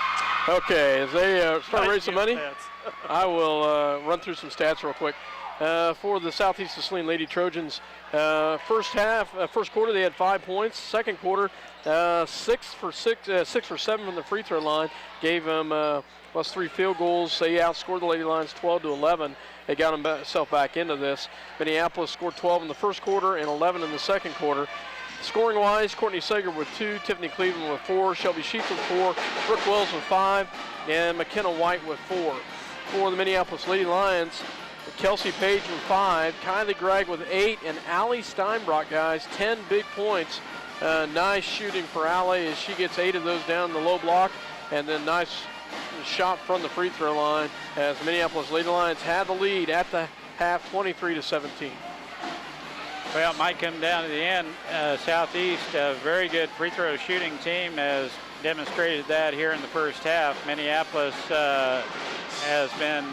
okay, as they start raising some money, Pants. I will run through some stats real quick. for the Southeast of Saline Lady Trojans. First quarter they had 5 points. Second quarter, 6 for 7 from the free throw line. Gave them plus 3 field goals. They outscored the Lady Lions 12-11. They got themselves back into this. Minneapolis scored 12 in the first quarter and 11 in the second quarter. Scoring-wise, Courtney Sager with 2, Tiffany Cleveland with 4, Shelby Sheets with 4, Brooke Wells with 5, and McKenna White with 4. For the Minneapolis Lady Lions, Kelsey Page with 5, Kylie Gregg with 8, and Allie Steinbrock, guys, 10 big points. Nice shooting for Allie as she gets 8 of those down the low block, and then nice shot from the free throw line as Minneapolis Lady Lions had the lead at the half, 23-17. Well, it might come down to the end. Southeast, a very good free throw shooting team, has demonstrated that here in the first half. Minneapolis has been,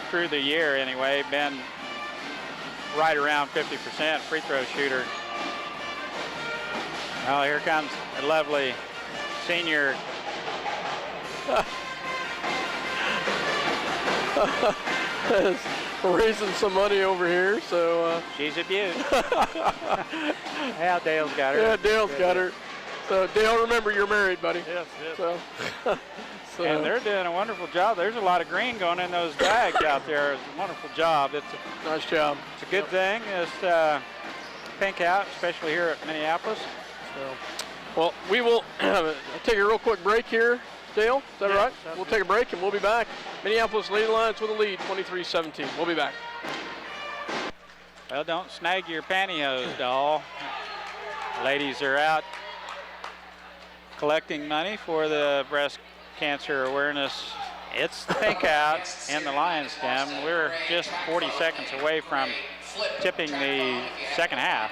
through the year anyway, been right around 50% free throw shooter. Oh, here comes a lovely senior. Raising some money over here, so she's a beaut. Yeah, Dale's got her. Yeah, Dale's got her. So Dale, remember you're married, buddy. Yes, yes. So, and they're doing a wonderful job. There's a lot of green going in those bags out there. It's a wonderful job. It's a nice job. It's a good thing. It's pink out, especially here at Minneapolis. So, well, we will take a real quick break here. Dale, is that all right? We'll take a break and we'll be back. Minneapolis Lady Lions with a lead, 23-17. We'll be back. Well, don't snag your pantyhose, doll. Ladies are out collecting money for the breast cancer awareness. It's pink out in the Lions Den. We're just 40 seconds away from tipping the second half.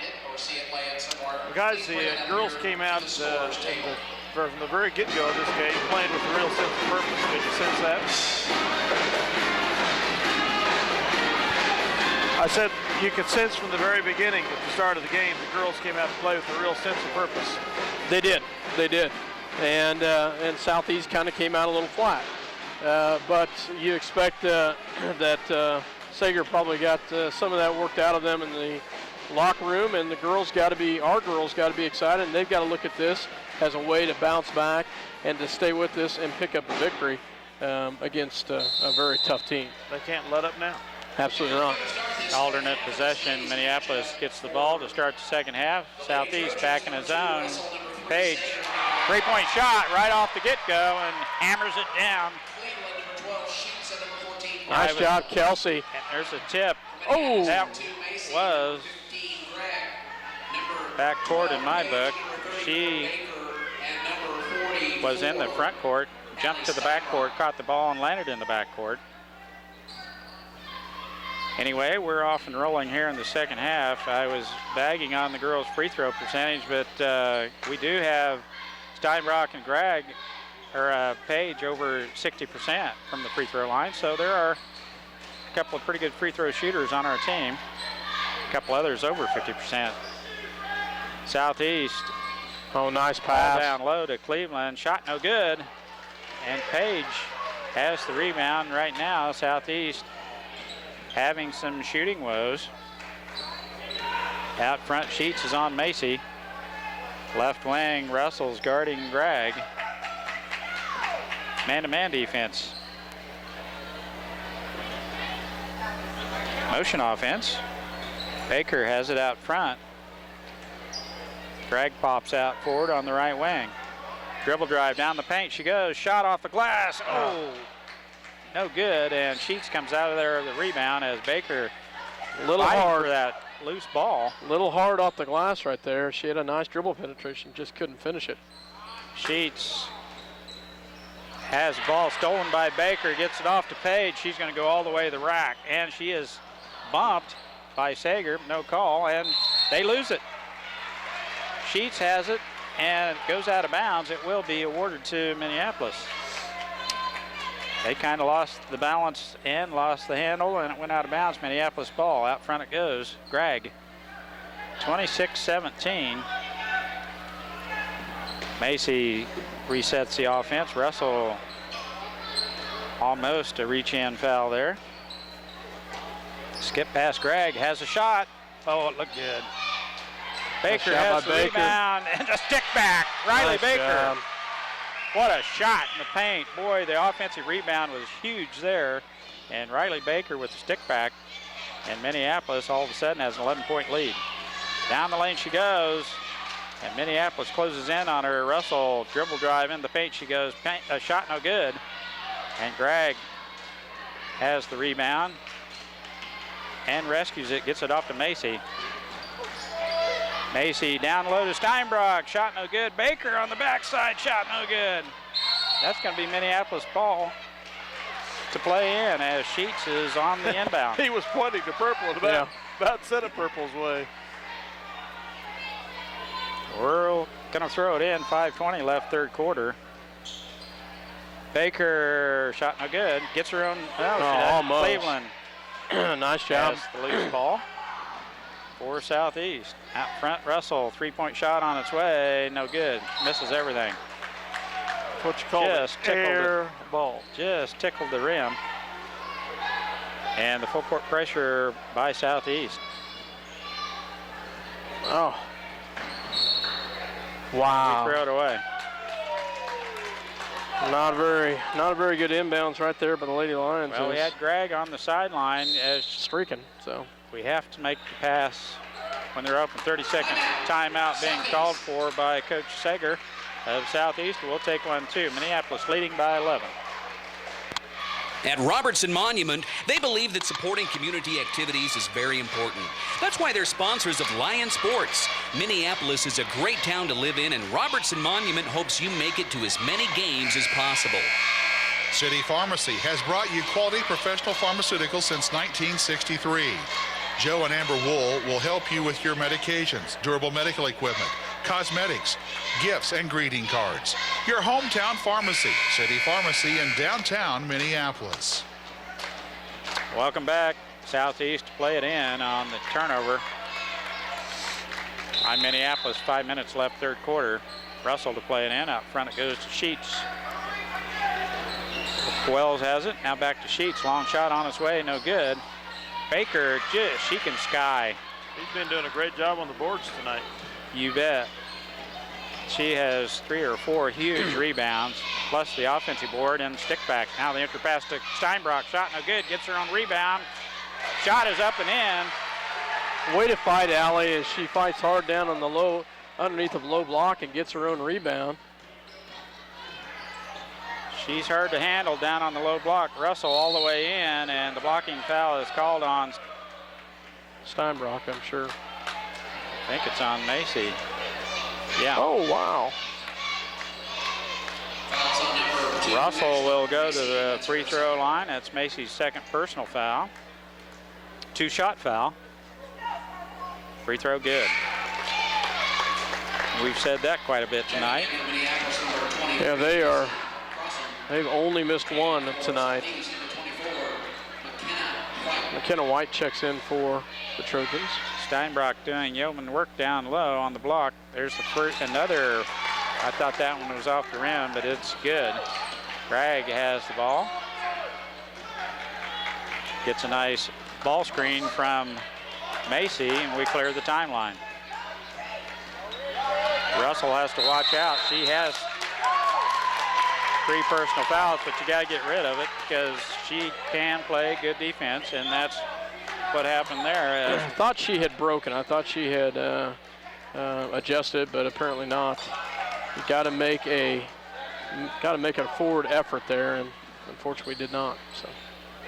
Well, guys, the girls came out from the very get-go of this game playing with a real sense of purpose. Did you sense that? I said you could sense from the very beginning at the start of the game the girls came out to play with a real sense of purpose. They did. And Southeast kind of came out a little flat. But you expect that Sager probably got some of that worked out of them in the locker room, and our girls got to be excited, and they've got to look at this as a way to bounce back and to stay with this and pick up a victory against a very tough team. They can't let up now. Absolutely not. Alternate possession. Minneapolis gets the ball to start the second half. Southeast back in his zone. Page, three-point shot right off the get-go and hammers it down. Nice job, Kelsey. And there's a tip. Oh! That was backcourt in my book. She was in the front court, jumped to the backcourt, caught the ball, and landed in the backcourt. Anyway, we're off and rolling here in the second half. I was bagging on the girls' free throw percentage, but we do have Steinbrock and Gregg, or Page, over 60% from the free throw line. So there are a couple of pretty good free throw shooters on our team. A couple others over 50%. Southeast. Oh, nice pass. Down low to Cleveland. Shot no good. And Page has the rebound right now. Southeast having some shooting woes. Out front, Sheets is on Macy. Left wing, Russell's guarding Gregg. Man-to-man defense. Motion offense. Baker has it out front. Gregg pops out forward on the right wing. Dribble drive down the paint. She goes. Shot off the glass. Oh, no good. And Sheets comes out of there with the rebound as Baker a little hard for that loose ball. A little hard off the glass right there. She had a nice dribble penetration, just couldn't finish it. Sheets has the ball stolen by Baker, gets it off to Page. She's going to go all the way to the rack, and she is bumped by Sager, no call, and they lose it. Sheets has it, and it goes out of bounds. It will be awarded to Minneapolis. They kind of lost the balance and lost the handle, and it went out of bounds. Minneapolis ball. Out front it goes. Gregg. 26-17. Macy resets the offense. Russell almost a reach-in foul there. Skip past Gregg, has a shot. Oh, it looked good. Baker shot has by the Baker. rebound and a stick back. Riley Nice Baker. job. What a shot in the paint. Boy, the offensive rebound was huge there. And Riley Baker with the stick back. And Minneapolis all of a sudden has an 11-point lead. Down the lane she goes. And Minneapolis closes in on her. Russell dribble drive in the paint. She goes, a shot no good. And Gregg has the rebound and rescues it, gets it off to Macy. Macy down low to Steinbrock, shot no good. Baker on the backside, shot no good. That's going to be Minneapolis ball to play in as Sheets is on the inbound. He was pointing to Purple and about sent it Purple's way. We're going to throw it in, 5:20 left third quarter. Baker, shot no good, gets her own, almost. Cleveland Nice job. has the loose ball for Southeast. Out front, Russell, three-point shot on its way, no good, misses everything. What you call Just it? tickled Air ball. Just tickled the rim. And the full court pressure by Southeast. Oh. We Wow. throw it away. Not a very good inbounds right there by the Lady Lions. Well, we had Gregg on the sideline as streaking, so we have to make the pass when they're open. 30-second timeout being called for by Coach Sager of Southeast. We'll take one too. Minneapolis leading by 11. At Robertson Monument, they believe that supporting community activities is very important. That's why they're sponsors of Lion Sports. Minneapolis is a great town to live in, and Robertson Monument hopes you make it to as many games as possible. City Pharmacy has brought you quality professional pharmaceuticals since 1963. Joe and Amber Wool will help you with your medications, durable medical equipment, cosmetics, gifts, and greeting cards. Your hometown pharmacy, City Pharmacy in downtown Minneapolis. Welcome back. Southeast to play it in on the turnover. On Minneapolis, 5 minutes left third quarter. Russell to play it in. Out front it goes to Sheets. Wells has it. Now back to Sheets. Long shot on its way. No good. Baker, she can sky. He's been doing a great job on the boards tonight. You bet. She has 3 or 4 huge rebounds, plus the offensive board and stick back. Now the entry pass to Steinbrock. Shot no good. Gets her own rebound. Shot is up and in. way to fight Allie as she fights hard down on the low, underneath of low block and gets her own rebound. She's hard to handle down on the low block. Russell all the way in, and the blocking foul is called on Steinbrock, I'm sure. I think it's on Macy. Yeah. Oh, wow. Russell will go to the free throw line. That's Macy's second personal foul. 2-shot foul. Free throw good. We've said that quite a bit tonight. Yeah, they've only missed one tonight. McKenna White checks in for the Trojans. Steinbrock doing yeoman work down low on the block. There's the first, another, I thought that one was off the rim, but it's good. Gregg has the ball. Gets a nice ball screen from Macy, and we clear the timeline. Russell has to watch out. She has 3 personal fouls, but you got to get rid of it because she can play good defense, and that's what happened there. I thought she had broken. I thought she had adjusted, but apparently not. You got to make a forward effort there, and unfortunately did not. So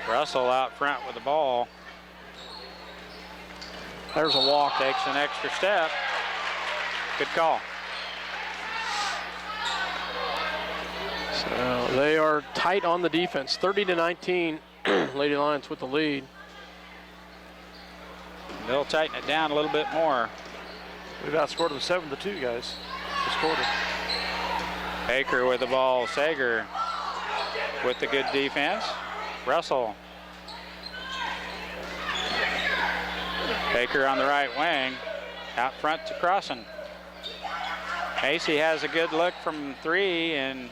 Russell out front with the ball. there's a walk. Takes an extra step. Good call. So they are tight on the defense. 30-19, Lady Lions with the lead. They'll tighten it down a little bit more. We've outscored them 7-2, guys, this quarter. Baker with the ball. Sager with the good defense. Russell. Baker on the right wing. Out front to Crossan. Macy has a good look from 3 and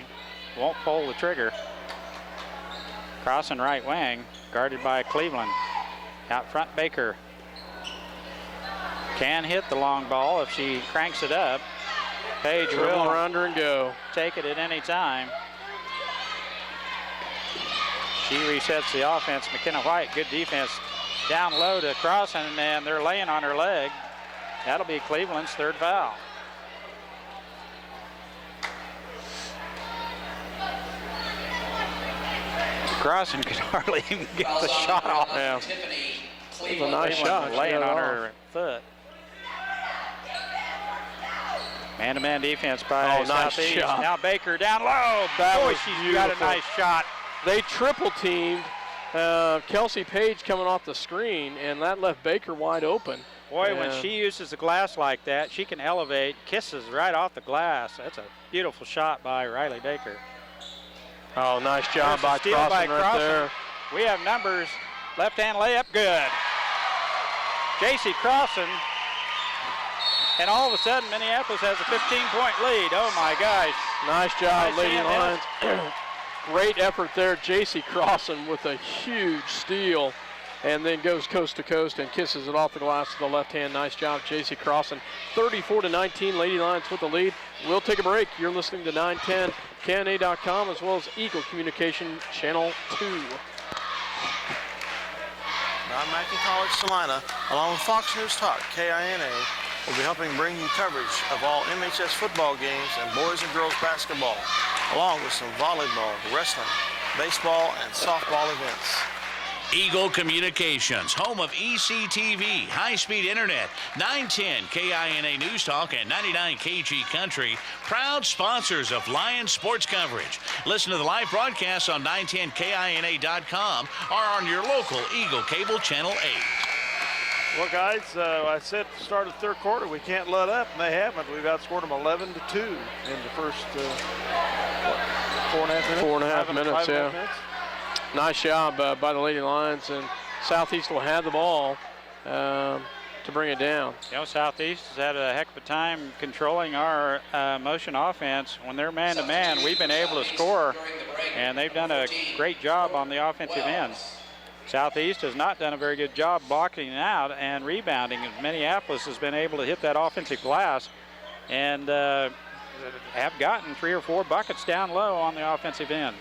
won't pull the trigger. Crossan right wing, guarded by Cleveland. Out front, Baker can hit the long ball if she cranks it up. Page Dribble will around her and go. take it at any time. She resets the offense. McKenna White, good defense. Down low to Crossan, and they're laying on her leg. That'll be Cleveland's third foul. Crossan could hardly even get the shot off. Yeah. It was a nice shot. She Laying got it on off. her foot. Man-to-man defense by Oh, nice Southeast. shot. Now Baker down low. That Boy, was she's beautiful. got a nice shot. They triple teamed Kelsey Page coming off the screen, and that left Baker wide open. Boy, when And she uses the glass like that, she can elevate, kisses right off the glass. That's a beautiful shot by Riley Baker. Oh, nice job There's a by steal Crossan by right Crossan. there. We have numbers. Left-hand layup, good. J.C. Crossan. And all of a sudden, Minneapolis has a 15-point lead. Oh, my gosh. Nice job, Nice Lady hand, Lions. Great effort there. J.C. Crossan with a huge steal, and then goes coast to coast and kisses it off the glass to the left hand. Nice job, J.C. Crossan. 34-19, Lady Lions with the lead. We'll take a break. You're listening to 910 KNA.com as well as Eagle Communication Channel 2. Don Mackey College Salina, along with Fox News Talk, KINA, will be helping bring you coverage of all MHS football games and boys and girls basketball, along with some volleyball, wrestling, baseball, and softball events. Eagle Communications, home of ECTV, high-speed internet, 910 KINA News Talk and 99 KG Country, proud sponsors of Lions sports coverage. Listen to the live broadcast on 910KINA.com or on your local Eagle Cable Channel 8. Well, guys, I said at the start of the third quarter, we can't let up, and they haven't. We've outscored them 11-2 in the first, 4.5 minutes? 4.5 minutes, 5.5 yeah. minutes. Nice job by the Lady Lions, and Southeast will have the ball to bring it down. You know, Southeast has had a heck of a time controlling our motion offense. When they're man-to-man, we've been able to score, and they've done a great job on the offensive end. Southeast has not done a very good job blocking it out and rebounding. Minneapolis has been able to hit that offensive glass and have gotten 3 or 4 buckets down low on the offensive end.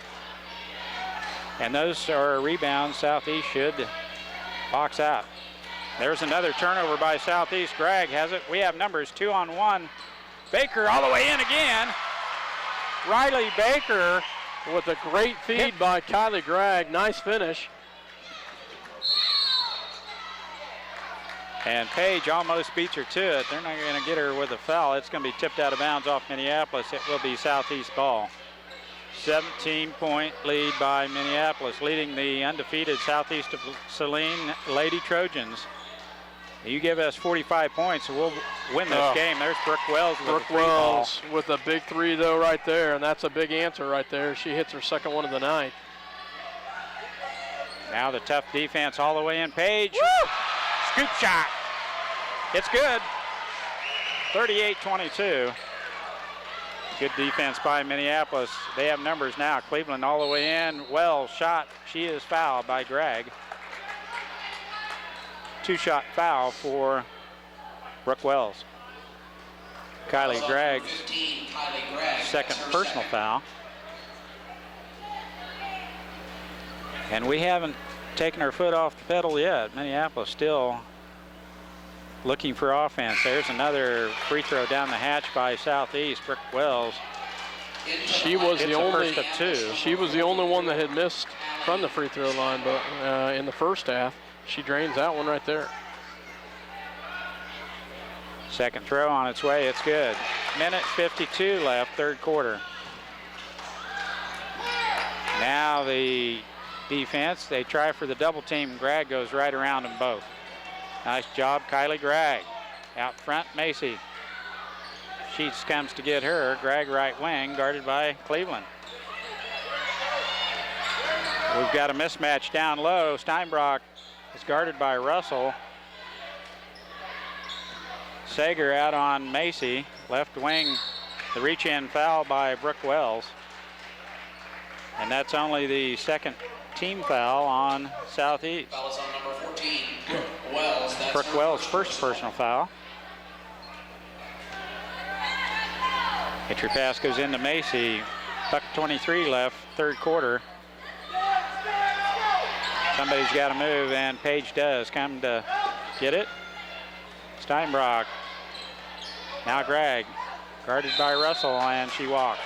And those are rebounds Southeast should box out. There's another turnover by Southeast. Gregg has it. We have numbers 2-on-1. Baker all the way in again. Riley Baker With a great feed by Kylie Gregg. Nice finish. And Page almost beats her to it. They're not going to get her with a foul. It's going to be tipped out of bounds off Minneapolis. It will be Southeast ball. 17-point lead by Minneapolis, leading the undefeated Southeast of Saline Lady Trojans. You give us 45 points, and we'll win this game. There's Brooke Wells with Brooke a three ball. Wells with a big three, though, right there, and that's a big answer right there. She hits her second one of the night. Now the tough defense all the way in. Page. Woo! Scoop shot. It's good. 38-22. Good defense by Minneapolis. They have numbers now. Cleveland all the way in. Wells shot. She is fouled by Gregg. 2-shot foul for Brooke Wells. Kylie Gregg's second personal foul. And we haven't taken our foot off the pedal yet. Minneapolis still looking for offense. There's another free throw down the hatch by Southeast. Brooke Wells. She was the only. First of two. She was the only one that had missed from the free throw line, but in the first half, she drains that one right there. Second throw on its way. It's good. Minute 52 left, third quarter. Now the defense, they try for the double team. Gregg goes right around them both. Nice job, Kylie Gregg. Out front, Macy. Sheets comes to get her. Gregg right wing, guarded by Cleveland. We've got a mismatch down low. Steinbrock is guarded by Russell. Sager out on Macy. Left wing, the reach-in foul by Brooke Wells. And that's only the second team foul on Southeast. Foul is on number 14, 14, Wells. That's Brooke Wells' first personal foul. Entry pass goes into Macy. Buck 23 left, third quarter. Somebody's got to move, and Page does come to get it. Steinbrock. Now Gregg, guarded by Russell, and she walked.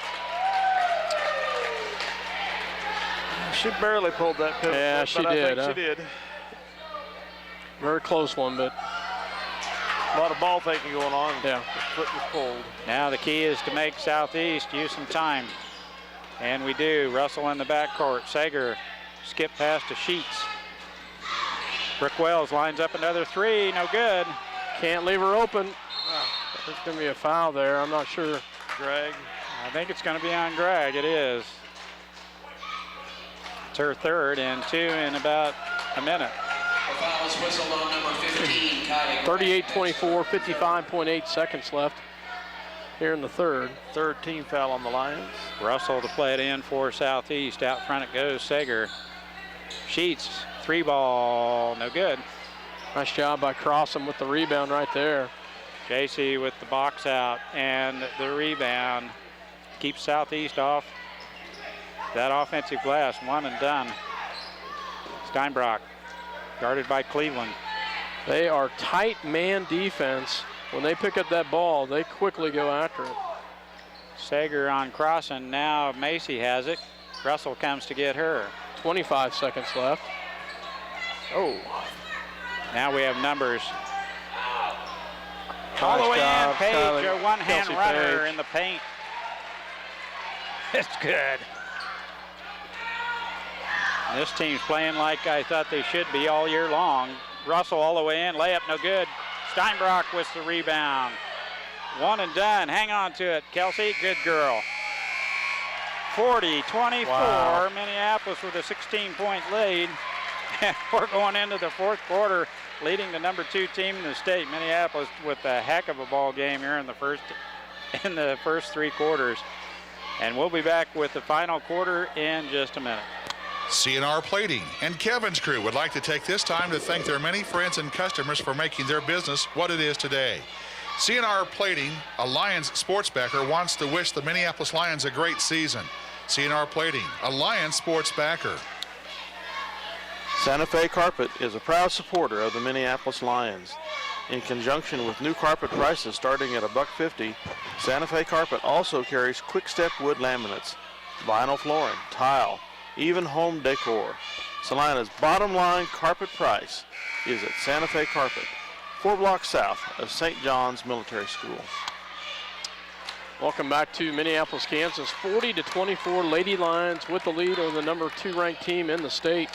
She barely pulled that pivot. Yeah, but she I did. think she did. Very close one, but a lot of ball faking going on. Yeah. The foot was pulled. Now the key is to make Southeast use some time. And we do. Russell in the backcourt. Sager skip pass to Sheets. Brooke Wells lines up another three. No good. Can't leave her open. There's going to be a foul there. I'm not sure. Gregg. I think it's going to be on Gregg. It is. It's her third and two in about a minute. The foul is whistled on number 15, Kylie Gregg. 38-24, 55.8 seconds left here in the third. Third team foul on the Lions. Russell to play it in for Southeast. Out front it goes. Sager. Sheets. Three ball. No good. Nice job by Crossan with the rebound right there. JC with the box out and the rebound. Keeps Southeast off that offensive glass. One and done. Steinbrock guarded by Cleveland. They are tight man defense. When they pick up that ball, they quickly go after it. Sager on Crossan. Now Macy has it. Russell comes to get her. 25 seconds left. Oh. Now we have numbers. All the way in, Page, a one-hand Kelsey runner Page. in the paint. It's good. This team's playing like I thought they should be all year long. Russell all the way in, layup no good. Steinbrock with the rebound. One and done, hang on to it. Kelsey, good girl. 40-24, Wow. Minneapolis with a 16-point lead. We're going into the fourth quarter, leading the number 2 team in the state, Minneapolis, with a heck of a ball game here in the first 3 quarters. And we'll be back with the final quarter in just a minute. CNR Plating and Kevin's crew would like to take this time to thank their many friends and customers for making their business what it is today. CNR Plating, a Lions sports backer, wants to wish the Minneapolis Lions a great season. CNR Plating, a Lions sports backer. Santa Fe Carpet is a proud supporter of the Minneapolis Lions. In conjunction with new carpet prices starting at $1.50, Santa Fe Carpet also carries Quick Step wood laminates, vinyl flooring, tile, even home decor. Salina's bottom line carpet price is at Santa Fe Carpet, 4 blocks south of St. John's Military School. Welcome back to Minneapolis, Kansas. 40-24, Lady Lions with the lead over the number 2 ranked team in the state,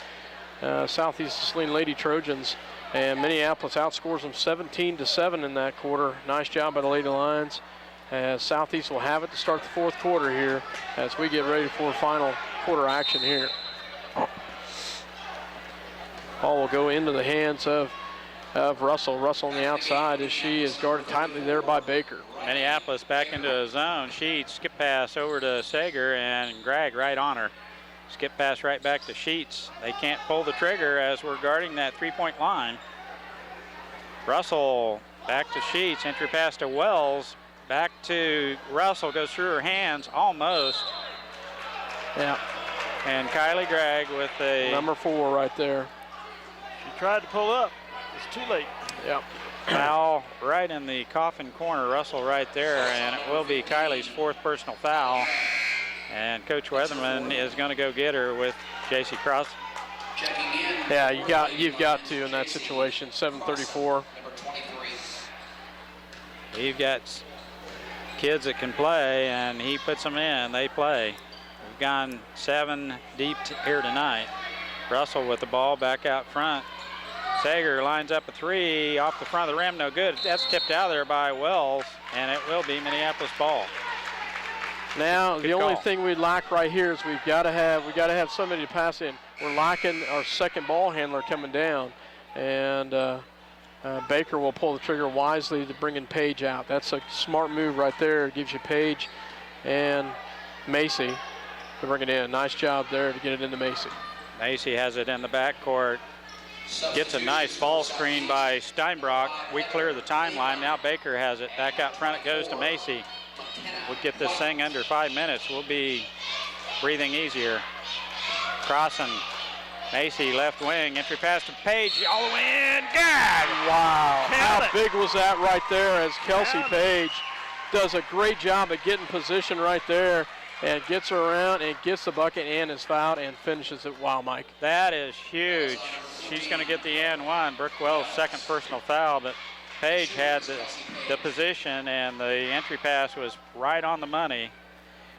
Southeast Saline Lady Trojans. And Minneapolis outscores them 17-7 in that quarter. Nice job by the Lady Lions. As Southeast will have it to start the fourth quarter here as we get ready for final quarter action here. Ball will go into the hands of Russell. Russell on the outside as she is guarded tightly there by Baker. Minneapolis back into a zone. Sheets, skip pass over to Sager, and Gregg right on her. Skip pass right back to Sheets. They can't pull the trigger as we're guarding that three-point line. Russell back to Sheets. Entry pass to Wells. Back to Russell. Goes through her hands almost. Yeah. And Kylie Gregg with a number 4 right there. She tried to pull up. It's too late. Yep. Foul right in the coffin corner. Russell right there, and it will be Kylie's 4th personal foul. And Coach Weatherman is going to go get her with J.C. Cross. Checking in. Yeah, you've got to in that situation. 7:34. You've got kids that can play, and he puts them in. They play. We've gone 7 deep here tonight. Russell with the ball back out front. Sager lines up a 3 off the front of the rim. No good. That's tipped out there by Wells, and it will be Minneapolis ball. Now, Good the only call. thing we'd lack right here is we've got to have somebody to pass in. We're lacking our second ball handler coming down, and Baker will pull the trigger wisely to bring in Page out. That's a smart move right there. It gives you Page and Macy to bring it in. Nice job there to get it into Macy. Macy has it in the backcourt. Gets a nice ball screen by Steinbrock. We clear the timeline. Now Baker has it. Back out front it goes to Macy. We'll get this thing under 5 minutes. We'll be breathing easier. Crossing. Macy left wing. Entry pass to Page all the way in. God! Wow. Nailed How it. big was that right there as Kelsey Page does a great job of getting position right there and gets her around and gets the bucket and is fouled and finishes it. Wow, Mike. That is huge. She's going to get the and one. Brooke Wells' second personal foul, but Page had the position and the entry pass was right on the money.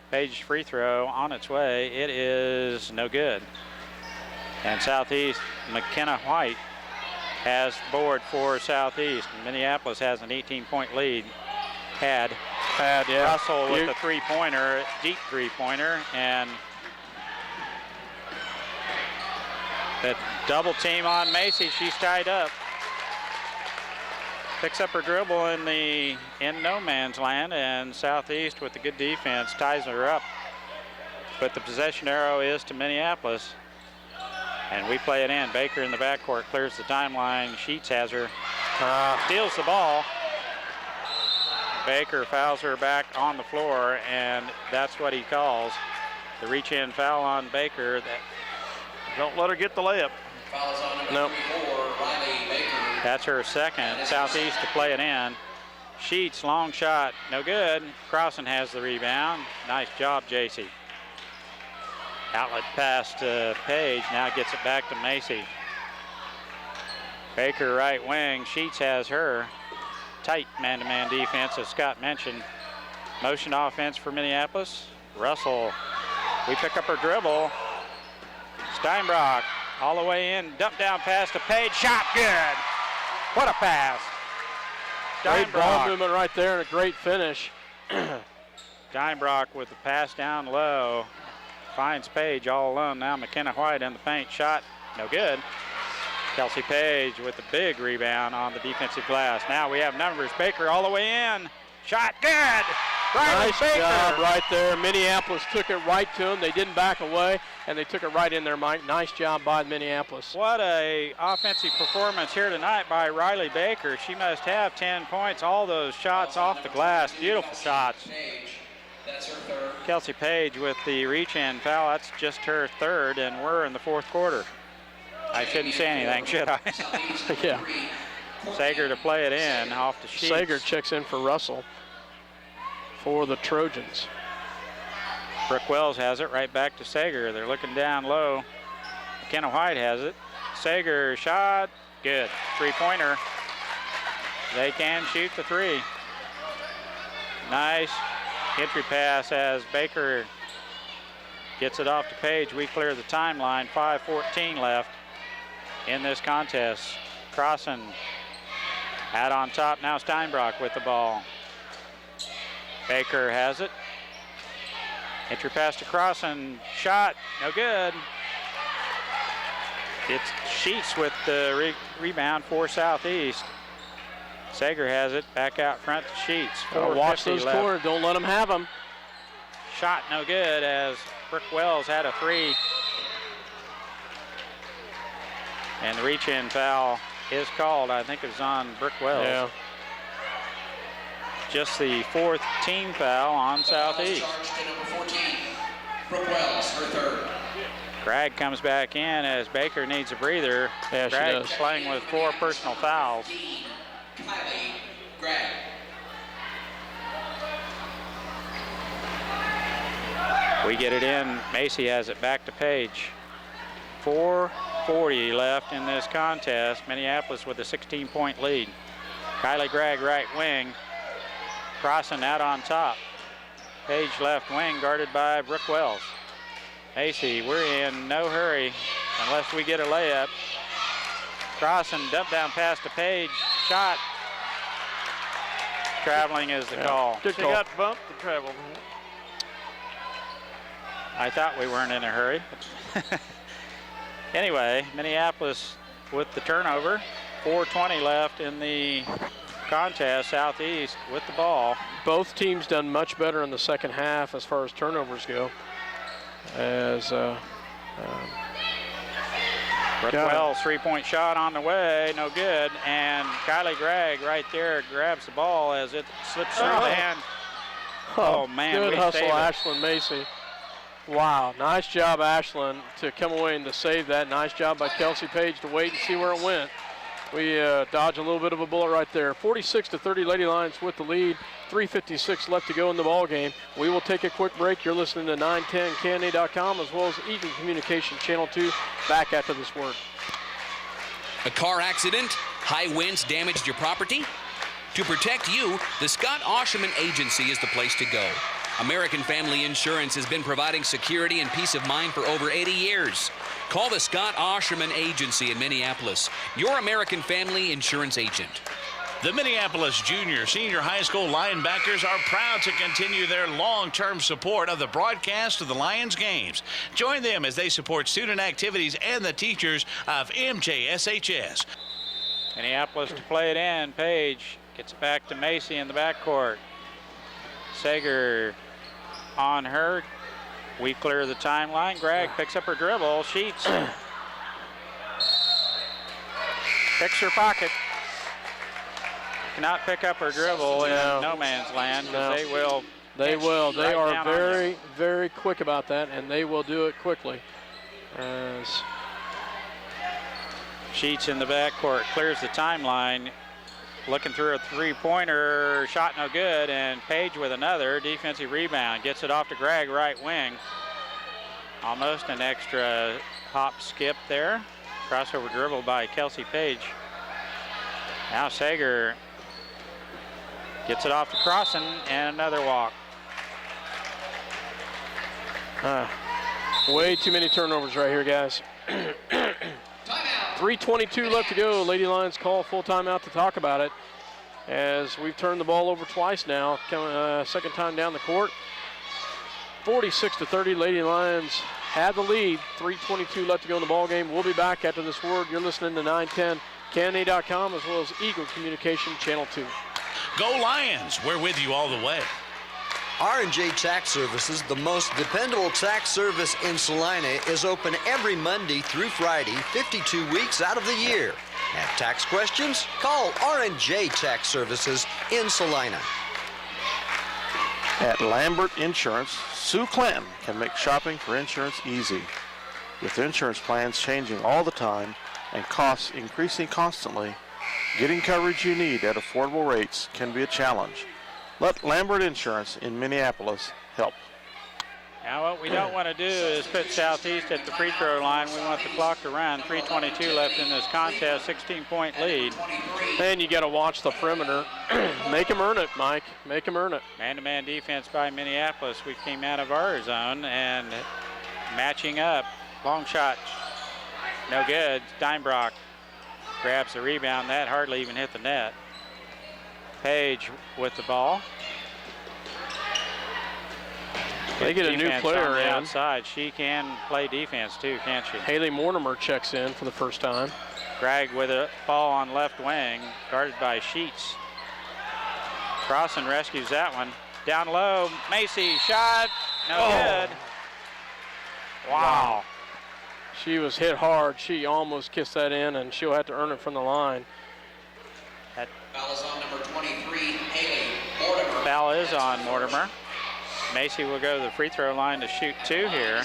Page's free throw on its way. It is no good. And Southeast, McKenna White has the board for Southeast. Minneapolis has an 18-point lead. Had yeah. Russell with a three-pointer, deep three-pointer, and the double team on Macy. She's tied up. Picks up her dribble in no man's land, and Southeast with the good defense ties her up. But the possession arrow is to Minneapolis. And we play it in. Baker in the backcourt clears the timeline. Sheets has her. Steals the ball. Baker fouls her back on the floor, and that's what he calls the reach-in foul on Baker. Don't let her get the layup. Nope. Riley Baker. That's her second. Southeast to play it in. Sheets, long shot, no good. Crossan has the rebound. Nice job, JC. Outlet pass to Page, now gets it back to Macy. Baker right wing, Sheets has her. Tight man-to-man defense, as Scott mentioned. Motion offense for Minneapolis. Russell, we pick up her dribble. Steinbrock, all the way in, dump down pass to Page, shot good. What a pass. Great ball movement right there and a great finish. Steinbrock with the pass down low. Finds Page all alone. Now McKenna White in the paint. Shot, no good. Kelsey Page with the big rebound on the defensive glass. Now we have numbers. Baker all the way in. Shot, good. Nice job right there. Minneapolis took it right to them. They didn't back away, and they took it right in there, Mike. Nice job by Minneapolis. What a offensive performance here tonight by Riley Baker. She must have 10 points. All those shots off the glass. Beautiful shots. That's her third. Kelsey Page with the reach-in foul. That's just her third, and we're in the fourth quarter. I shouldn't say anything, should I? Yeah. Sager to play it in off the sheet. Sager checks in for Russell for the Trojans. Brooke Wells has it right back to Sager. They're looking down low. McKenna White has it. Sager shot, good. Three-pointer. They can shoot the three. Nice entry pass as Baker gets it off to Page. We clear the timeline. 5:14 left in this contest. Crossan out on top. Now Steinbrock with the ball. Baker has it. Entry pass to Crossan. Shot, no good. It's Sheets with the rebound for Southeast. Sager has it back out front to Sheets. Watch those corners. Don't let them have them. Shot no good as Brooke Wells had a three. And the reach-in foul is called. I think it was on Brooke Wells. Yeah. Just the fourth team foul on Southeast. Number 14, Brooke Wells, her third. Greg comes back in as Baker needs a breather. Yeah, she Greg does. playing with 4 personal fouls. Kylie Gregg. We get it in. Macy has it back to Page. 4:40 left in this contest. Minneapolis with a 16-point lead. Kylie Gregg right wing. Crossan out on top. Page left wing guarded by Brooke Wells. Macy, we're in no hurry unless we get a layup. Crossan dump down pass to Page. Shot. Traveling is the call. Good call. She got bumped to travel. I thought we weren't in a hurry. Anyway, Minneapolis with the turnover. 4:20 left in the contest. Southeast with the ball. Both teams done much better in the second half as far as turnovers go. As Brooke Wells, three-point shot on the way, no good. And Kylie Gregg right there grabs the ball as it slips through the hand. Oh, man. Good hustle, Ashlyn Macy. Wow, nice job, Ashlyn, to come away and to save that. Nice job by Kelsey Page to wait and see where it went. We dodged a little bit of a bullet right there. 46-30, Lady Lions with the lead. 3:56 left to go in the ball game. We will take a quick break. You're listening to 910KNA.com as well as Eagle Communication Channel 2. Back after this word. A car accident? High winds damaged your property? To protect you, the Scott Osherman Agency is the place to go. American Family Insurance has been providing security and peace of mind for over 80 years. Call the Scott Osherman Agency in Minneapolis, your American Family Insurance agent. The Minneapolis Junior Senior High School Linebackers are proud to continue their long-term support of the broadcast of the Lions games. Join them as they support student activities and the teachers of MJSHS. Minneapolis to play it in. Page gets it back to Macy in the backcourt. Sager on her. We clear the timeline. Gregg picks up her dribble. Sheets picks her pocket. Cannot pick up her dribble in no man's land because they will. They will. They right are very, very quick about that, and they will do it quickly. As Sheets in the backcourt clears the timeline. Looking through a three-pointer, shot no good, and Page with another defensive rebound. Gets it off to Gregg, right wing. Almost an extra hop skip there. Crossover dribble by Kelsey Page. Now Sager gets it off to Crossan, and another walk. Way too many turnovers right here, guys. 3:22 left to go. Lady Lions call full timeout to talk about it as we've turned the ball over twice now. Second time down the court. 46-30, Lady Lions had the lead. 3:22 left to go in the ball game. We'll be back after this word. You're listening to 910KNA.com as well as Eagle Communication Channel 2. Go Lions! We're with you all the way. R&J Tax Services, the most dependable tax service in Saline, is open every Monday through Friday, 52 weeks out of the year. Have tax questions? Call R&J Tax Services in Saline. At Lambert Insurance, Sue Clanton can make shopping for insurance easy. With insurance plans changing all the time and costs increasing constantly, getting coverage you need at affordable rates can be a challenge. Let Lambert Insurance in Minneapolis help. Now what we don't want to do is put Southeast at the free throw line. We want the clock to run. 3:22 left in this contest, 16-point lead. And you got to watch the perimeter. Make them earn it, Mike. Make them earn it. Man-to-man defense by Minneapolis. We came out of our zone and matching up. Long shot, no good. Steinbrock grabs the rebound. That hardly even hit the net. Page with the ball. They get a new player on the in. outside. She can play defense too, can't she? Haley Mortimer checks in for the first time. Gregg with a ball on left wing, guarded by Sheets. Crossan rescues that one. Down low, Macy, shot, no good. Wow. She was hit hard. She almost kissed that in, and she'll have to earn it from the line. Foul is on number 23, Haley Mortimer. Foul is on Mortimer. Macy will go to the free throw line to shoot two here.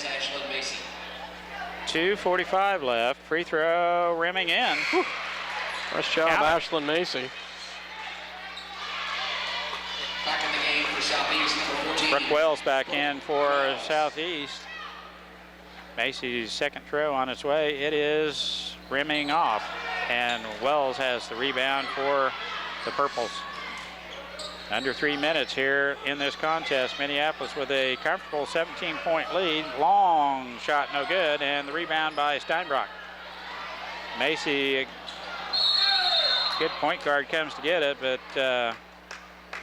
2:45 left. Free throw rimming in. Whew. Nice job, Ashlyn Macy. Back in the game for Southeast, number 14. Brooke Wells back in for Southeast. Macy's second throw on its way. It is rimming off, and Wells has the rebound for the Purples. Under 3 minutes here in this contest. Minneapolis with a comfortable 17-point lead. Long shot, no good, and the rebound by Steinbrock. Macy, good point guard, comes to get it, but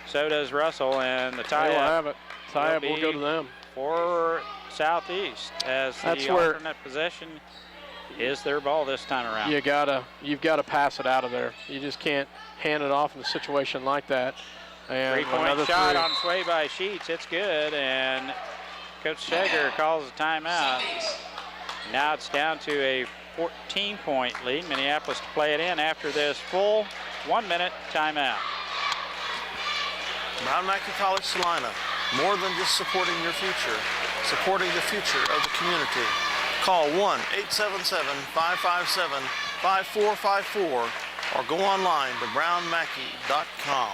so does Russell, and the tie-up. They'll have it. Tie-up will go to them. For Southeast, as the alternate possession is their ball this time around. You've gotta pass it out of there. You just can't hand it off in a situation like that. And three-point shot on its way by Sheets. It's good, and Coach Sager calls a timeout. Now it's down to a 14-point lead. Minneapolis to play it in after this full 1-minute timeout. Brown Mackey College Salina, more than just supporting your future, supporting the future of the community. Call 1-877-557-5454 or go online to brownmackey.com.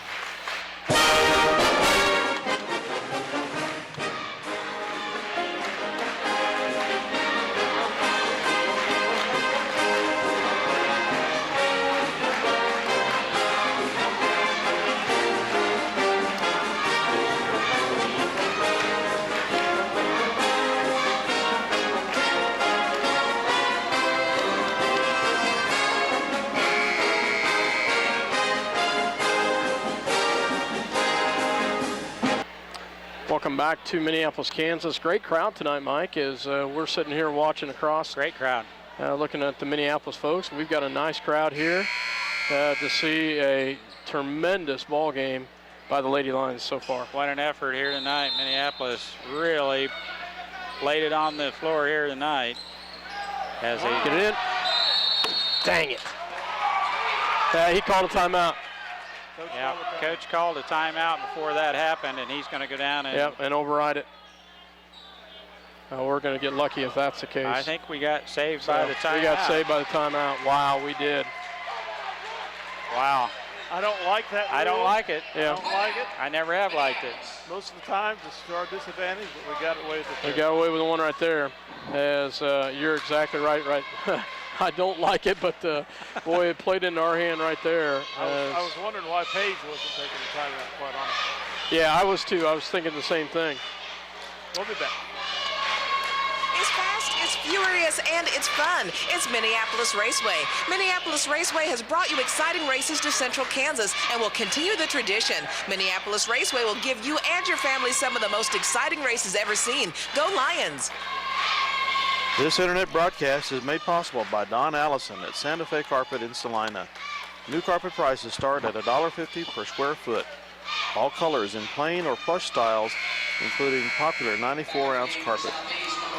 Welcome back to Minneapolis, Kansas. Great crowd tonight, Mike, as we're sitting here watching across. Great crowd. Looking at the Minneapolis folks. We've got a nice crowd here to see a tremendous ball game by the Lady Lions so far. What an effort here tonight. Minneapolis really laid it on the floor here tonight. As they get it in. Dang it. He called a timeout. Yeah, Coach called a timeout before that happened, and he's going to go down and override it. We're going to get lucky if that's the case. I think we got saved by the timeout. We got saved by the timeout. Wow, we did. Wow. I don't like that rule. I don't like it. Yeah. I don't like it. I never have liked it. Most of the time, it's to our disadvantage, but we got away with it. We got away with the one right there. As you're exactly right. I don't like it, but boy, it played into our hand right there. I was wondering why Paige wasn't taking the timeout, quite honestly. Yeah, I was too. I was thinking the same thing. We'll be back. It's fast, it's furious, and it's fun. It's Minneapolis Raceway. Minneapolis Raceway has brought you exciting races to Central Kansas and will continue the tradition. Minneapolis Raceway will give you and your family some of the most exciting races ever seen. Go Lions! This internet broadcast is made possible by Don Allison at Santa Fe Carpet in Salina. New carpet prices start at $1.50 per square foot. All colors in plain or plush styles, including popular 94-ounce carpet.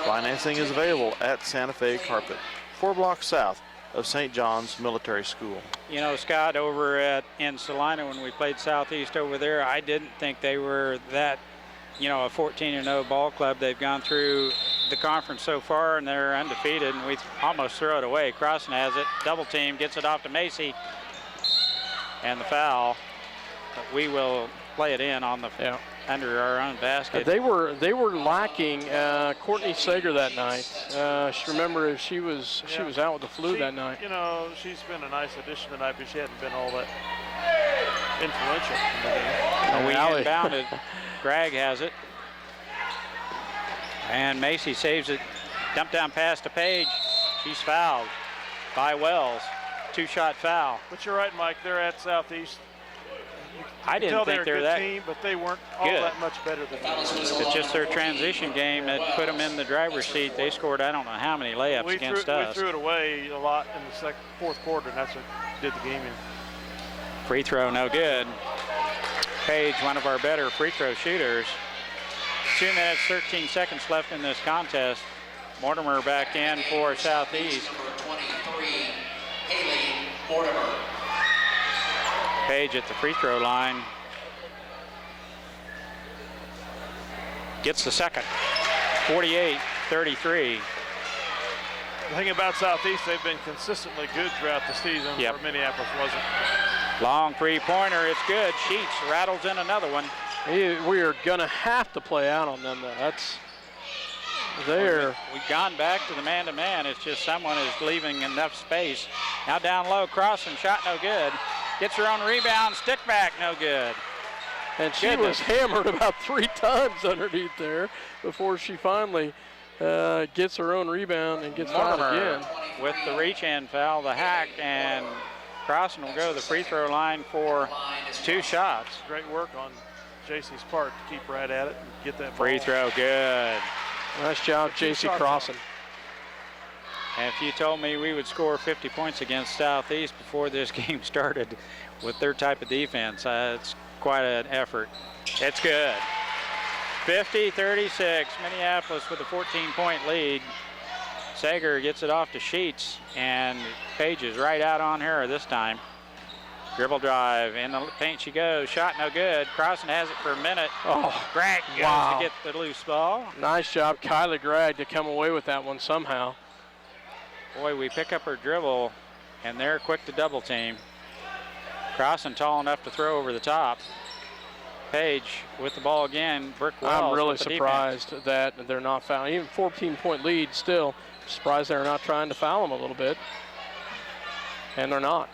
Financing is available at Santa Fe Carpet, 4 blocks south of St. John's Military School. You know, Scott, over in Salina when we played Southeast over there, I didn't think they were that, a 14-0 ball club. They've gone through the conference so far, and they're undefeated, and we almost throw it away. Crossan has it, double team, gets it off to Macy, and the foul. But we will play it in on the under our own basket. They were lacking Courtney Sager that night. Remember, she was out with the flu that night. She's been a nice addition tonight, but she hadn't been all that influential. We inbounded. Greg has it. And Macy saves it. Dump down pass to Page. She's fouled by Wells. 2-shot foul. But you're right, Mike. They're at Southeast. I didn't think they were that team, but they weren't all good. that much better than us. It's just their transition game that put them in the driver's seat. They scored I don't know how many layups against us. We threw it away a lot in the fourth quarter, and that's what did the game in. Free throw, no good. Page, one of our better free throw shooters. 2 minutes, 13 seconds left in this contest. Mortimer back in for Southeast. Number 23, Haley Mortimer. Page at the free throw line. Gets the second. 48-33. The thing about Southeast, they've been consistently good throughout the season, where Minneapolis wasn't. Long three-pointer, it's good. Sheets rattles in another one. We are going to have to play out on them, though. That's there. We've gone back to the man-to-man. It's just someone is leaving enough space. Now down low, Crossan, shot no good. Gets her own rebound, stick back, no good. And she was hammered about 3 times underneath there before she finally gets her own rebound and gets fouled again. With the reach-in foul, the hack, and Crossan will go to the free throw line for 2 shots. Great work on JC's part to keep right at it and get that free throw good. Nice job, JC Crossan. And if you told me we would score 50 points against Southeast before this game started with their type of defense, it's quite an effort. It's good. 50-36, Minneapolis with a 14-point lead. Sager gets it off to Sheets, and Page is right out on her this time. Dribble drive, in the paint she goes, shot no good. Crossan has it for a minute. Oh, Gregg goes wow. to get the loose ball. Nice job, Kylie Gregg, to come away with that one somehow. Boy, we pick up her dribble, and they're quick to double team. Crossan tall enough to throw over the top. Page with the ball again. Brooke Wells. I'm really with the surprised defense. that they're not fouling. Even 14-point lead still. Surprised they're not trying to foul them a little bit. And they're not.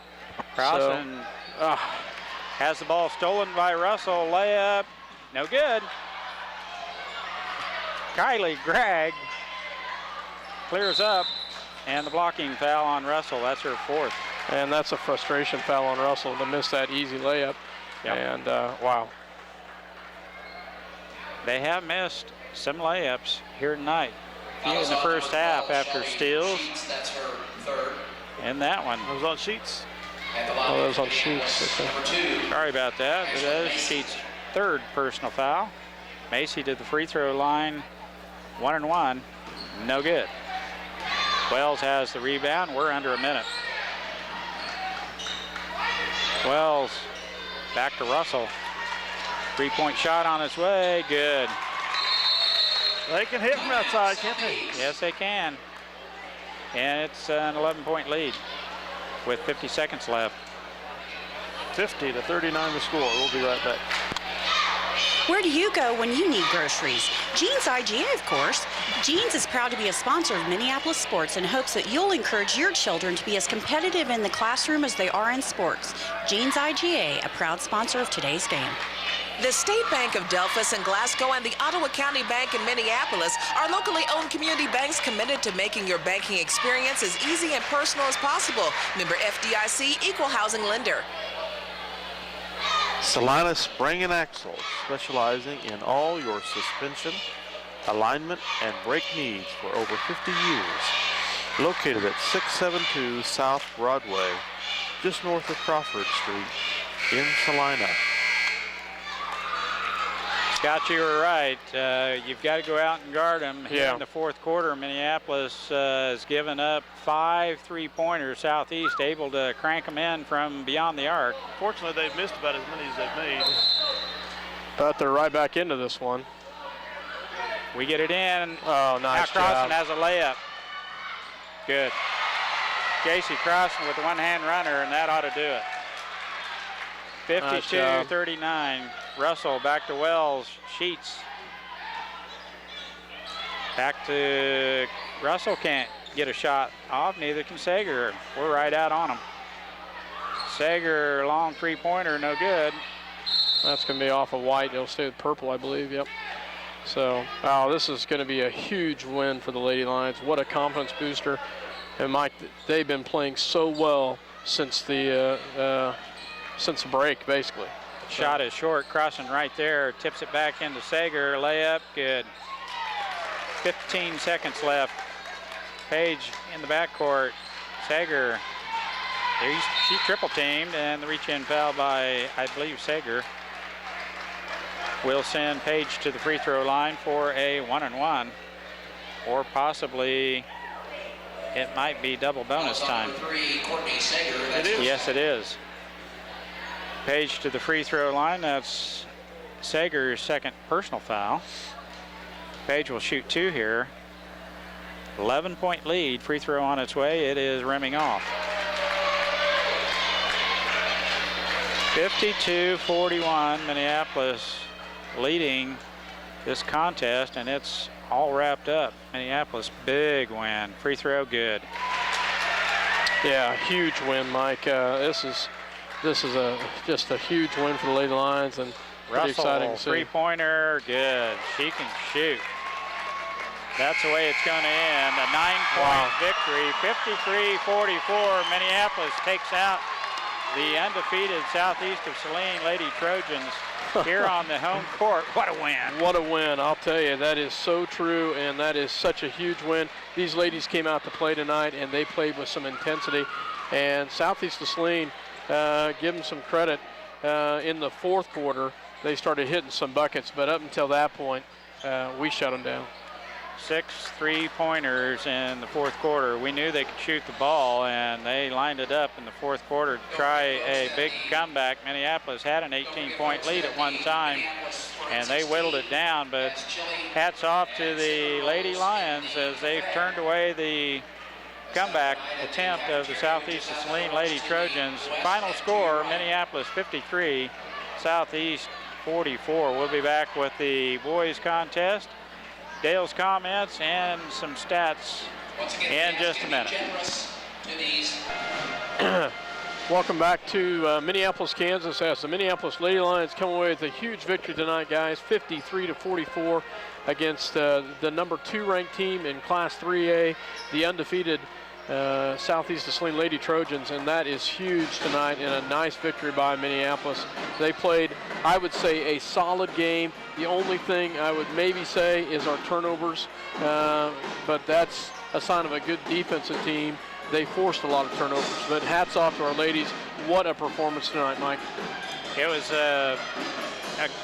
Crossan has the ball stolen by Russell. Layup, no good. Kylie Gregg clears up, and the blocking foul on Russell. That's her fourth. And that's a frustration foul on Russell to miss that easy layup. Yep. And wow. They have missed some layups here tonight. Few in the first half after steals. That's her third. And that one. It was on Sheets. Oh, that was on Sheets. Okay. Sorry about that. But that is Sheets' third personal foul. Macy to the free throw line. 1-and-1. No good. Wells has the rebound. We're under a minute. Wells back to Russell. Three-point shot on its way. Good. They can hit from outside, can't they? Yes, they can. And it's an 11-point lead with 50 seconds left. 50-39 the score. We'll be right back. Where do you go when you need groceries? Jeans IGA, of course. Jeans is proud to be a sponsor of Minneapolis sports and hopes that you'll encourage your children to be as competitive in the classroom as they are in sports. Jeans IGA, a proud sponsor of today's game. The State Bank of Delphus and Glasgow and the Ottawa County Bank in Minneapolis are locally owned community banks committed to making your banking experience as easy and personal as possible. Member FDIC, equal housing lender. Saline Spring and Axle, specializing in all your suspension, alignment, and brake needs for over 50 years. Located at 672 South Broadway, just north of Crawford Street in Salina. Scott, you were right. You've got to go out and guard them. Here Yeah. in the fourth quarter, Minneapolis has given up 5 3-pointers Southeast, able to crank them in from beyond the arc. Fortunately, they've missed about as many as they've made. But they're right back into this one. We get it in. Oh, nice now Crossan job. has a layup. Good. Casey Crossan with the one-hand runner, and that ought to do it. Nice job. 52-39. Russell back to Wells. Sheets. Back to Russell. Can't get a shot off. Neither can Sager. We're right out on him. Sager, long three-pointer, no good. That's going to be off of white. It'll stay with purple, I believe. Yep. So, this is going to be a huge win for the Lady Lions. What a confidence booster. And Mike, they've been playing so well since the break, basically. Shot is short. Crossan right there. Tips it back into Sager. Layup. Good. 15 seconds left. Page in the backcourt. Sager. She triple teamed, and the reach-in foul by, I believe, Sager. Will send Page to the free throw line for a 1-and-1, or possibly it might be double bonus time. It is. Yes, it is. Page to the free throw line. That's Sager's second personal foul. Page will shoot 2 here. 11-point lead. Free throw on its way. It is rimming off. 52-41. Minneapolis leading this contest, and it's all wrapped up. Minneapolis, big win. Free throw, good. Yeah, huge win, Mike. This is just a huge win for the Lady Lions, and pretty exciting Russell, to see. three-pointer, good. She can shoot. That's the way it's going to end. A 9-point victory, 53-44. Minneapolis takes out the undefeated Southeast of Saline Lady Trojans here on the home court. What a win. What a win. I'll tell you, that is so true, and that is such a huge win. These ladies came out to play tonight, and they played with some intensity. And Southeast of Saline, give them some credit. In the fourth quarter, they started hitting some buckets, but up until that point, we shut them down. 6 3-pointers in the fourth quarter. We knew they could shoot the ball, and they lined it up in the fourth quarter to try a big comeback. Minneapolis had an 18-point lead at one time, and they whittled it down, but hats off to the Lady Lions as they've turned away the comeback attempt of the Southeast Saline Lady Trojans. Final score, Minneapolis 53, Southeast 44. We'll be back with the boys contest, Dale's comments, and some stats in just a minute. Welcome back to Minneapolis, Kansas, as the Minneapolis Lady Lions come away with a huge victory tonight, guys, 53-44 against the number 2 ranked team in Class 3A, the undefeated Southeast Saline Lady Trojans, and that is huge tonight, and a nice victory by Minneapolis. They played, I would say, a solid game. The only thing I would maybe say is our turnovers, but that's a sign of a good defensive team. They forced a lot of turnovers, but hats off to our ladies. What a performance tonight, Mike. It was a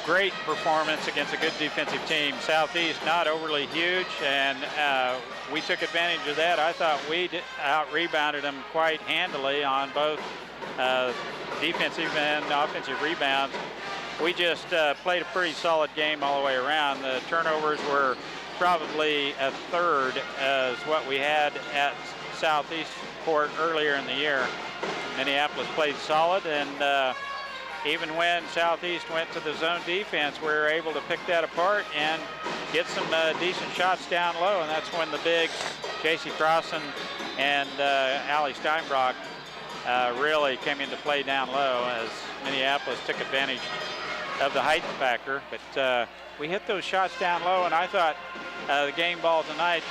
great performance against a good defensive team. Southeast not overly huge, and we took advantage of that. I thought we out-rebounded them quite handily on both defensive and offensive rebounds. We just played a pretty solid game all the way around. The turnovers were probably a third as what we had at Southeast court earlier in the year. Minneapolis played solid, and even when Southeast went to the zone defense, we were able to pick that apart and get some decent shots down low, and that's when the bigs, J.C. Crossan and Allie Steinbrock, really came into play down low as Minneapolis took advantage of the height factor. But we hit those shots down low, and I thought the game ball tonight,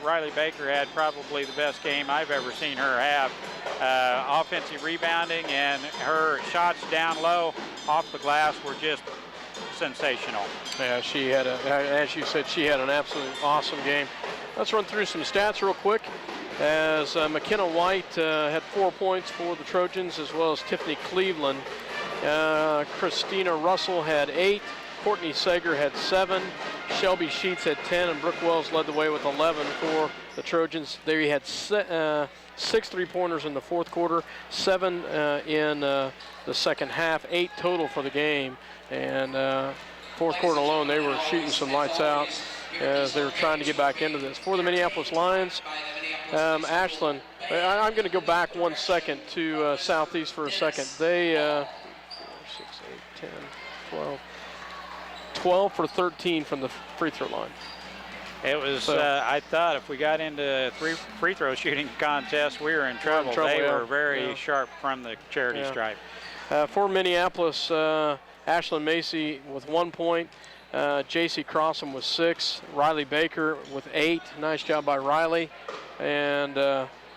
Riley Baker had probably the best game I've ever seen her have. Offensive rebounding and her shots down low off the glass were just sensational. Yeah, she had, as you said, she had an absolutely awesome game. Let's run through some stats real quick. As McKenna White had 4 points for the Trojans, as well as Tiffany Cleveland. Christina Russell had 8. Courtney Sager had 7. Shelby Sheets had 10, and Brooke Wells led the way with 11 for the Trojans. They had 6 3-pointers in the fourth quarter, 7 in the second half, 8 total for the game. And fourth quarter alone, they were shooting some lights out as they were trying to get back into this. For the Minneapolis Lions, Ashlyn, I'm going to go back 1 second to Southeast for a second. They 6, 8, 10, 12 for 13 from the free throw line. It was, I thought if we got into free throw shooting contest, we were in trouble. They were very sharp from the charity stripe. For Minneapolis, Ashlyn Macy with 1 point, J.C. Crossan with 6, Riley Baker with 8. Nice job by Riley. And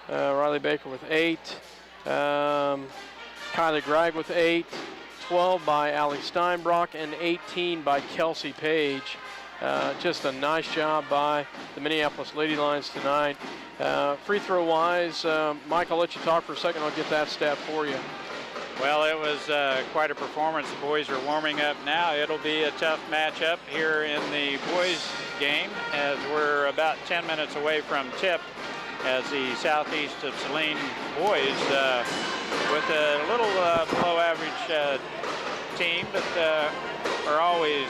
Riley Baker with 8. Kylie Gregg with 8. 12 by Allie Steinbrock, and 18 by Kelsey Page. Just a nice job by the Minneapolis Lady Lions tonight. Free throw wise, Mike, I'll let you talk for a second. I'll get that stat for you. Well, it was quite a performance. The boys are warming up now. It'll be a tough matchup here in the boys game, as we're about 10 minutes away from tip, as the Southeast of Saline boys with a little below average team, but are always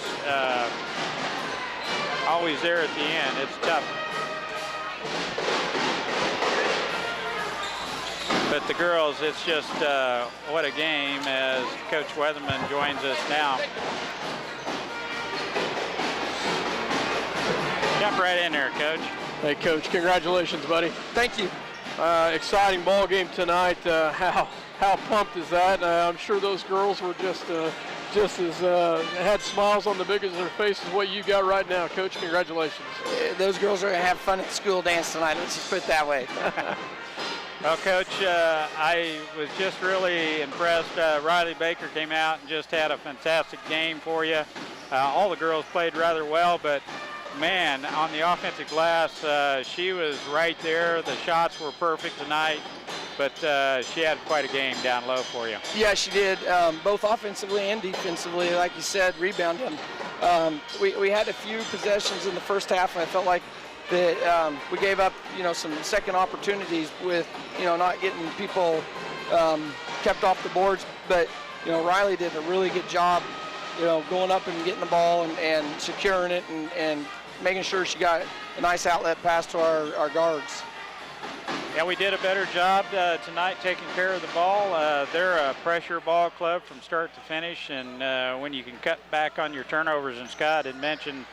there at the end. It's tough. But the girls, it's just what a game, as Coach Weatherman joins us now. Jump right in there, Coach. Hey, Coach, congratulations, buddy. Thank you. Exciting ball game tonight. How pumped is that? I'm sure those girls were just as had smiles on the big of their faces what you got right now. Coach, congratulations. Those girls are going to have fun at the school dance tonight. Let's just put it that way. Well, Coach, I was just really impressed. Riley Baker came out and just had a fantastic game for you. All the girls played rather well, but man, on the offensive glass, she was right there. The shots were perfect tonight, but she had quite a game down low for you. Yeah, she did, both offensively and defensively. Like you said, rebounding. We had a few possessions in the first half, and I felt like that we gave up, some second opportunities with, not getting people kept off the boards. But, Riley did a really good job, going up and getting the ball and securing it and making sure she got a nice outlet pass to our guards. Yeah, we did a better job tonight taking care of the ball. They're a pressure ball club from start to finish, and when you can cut back on your turnovers, and Scott had mentioned,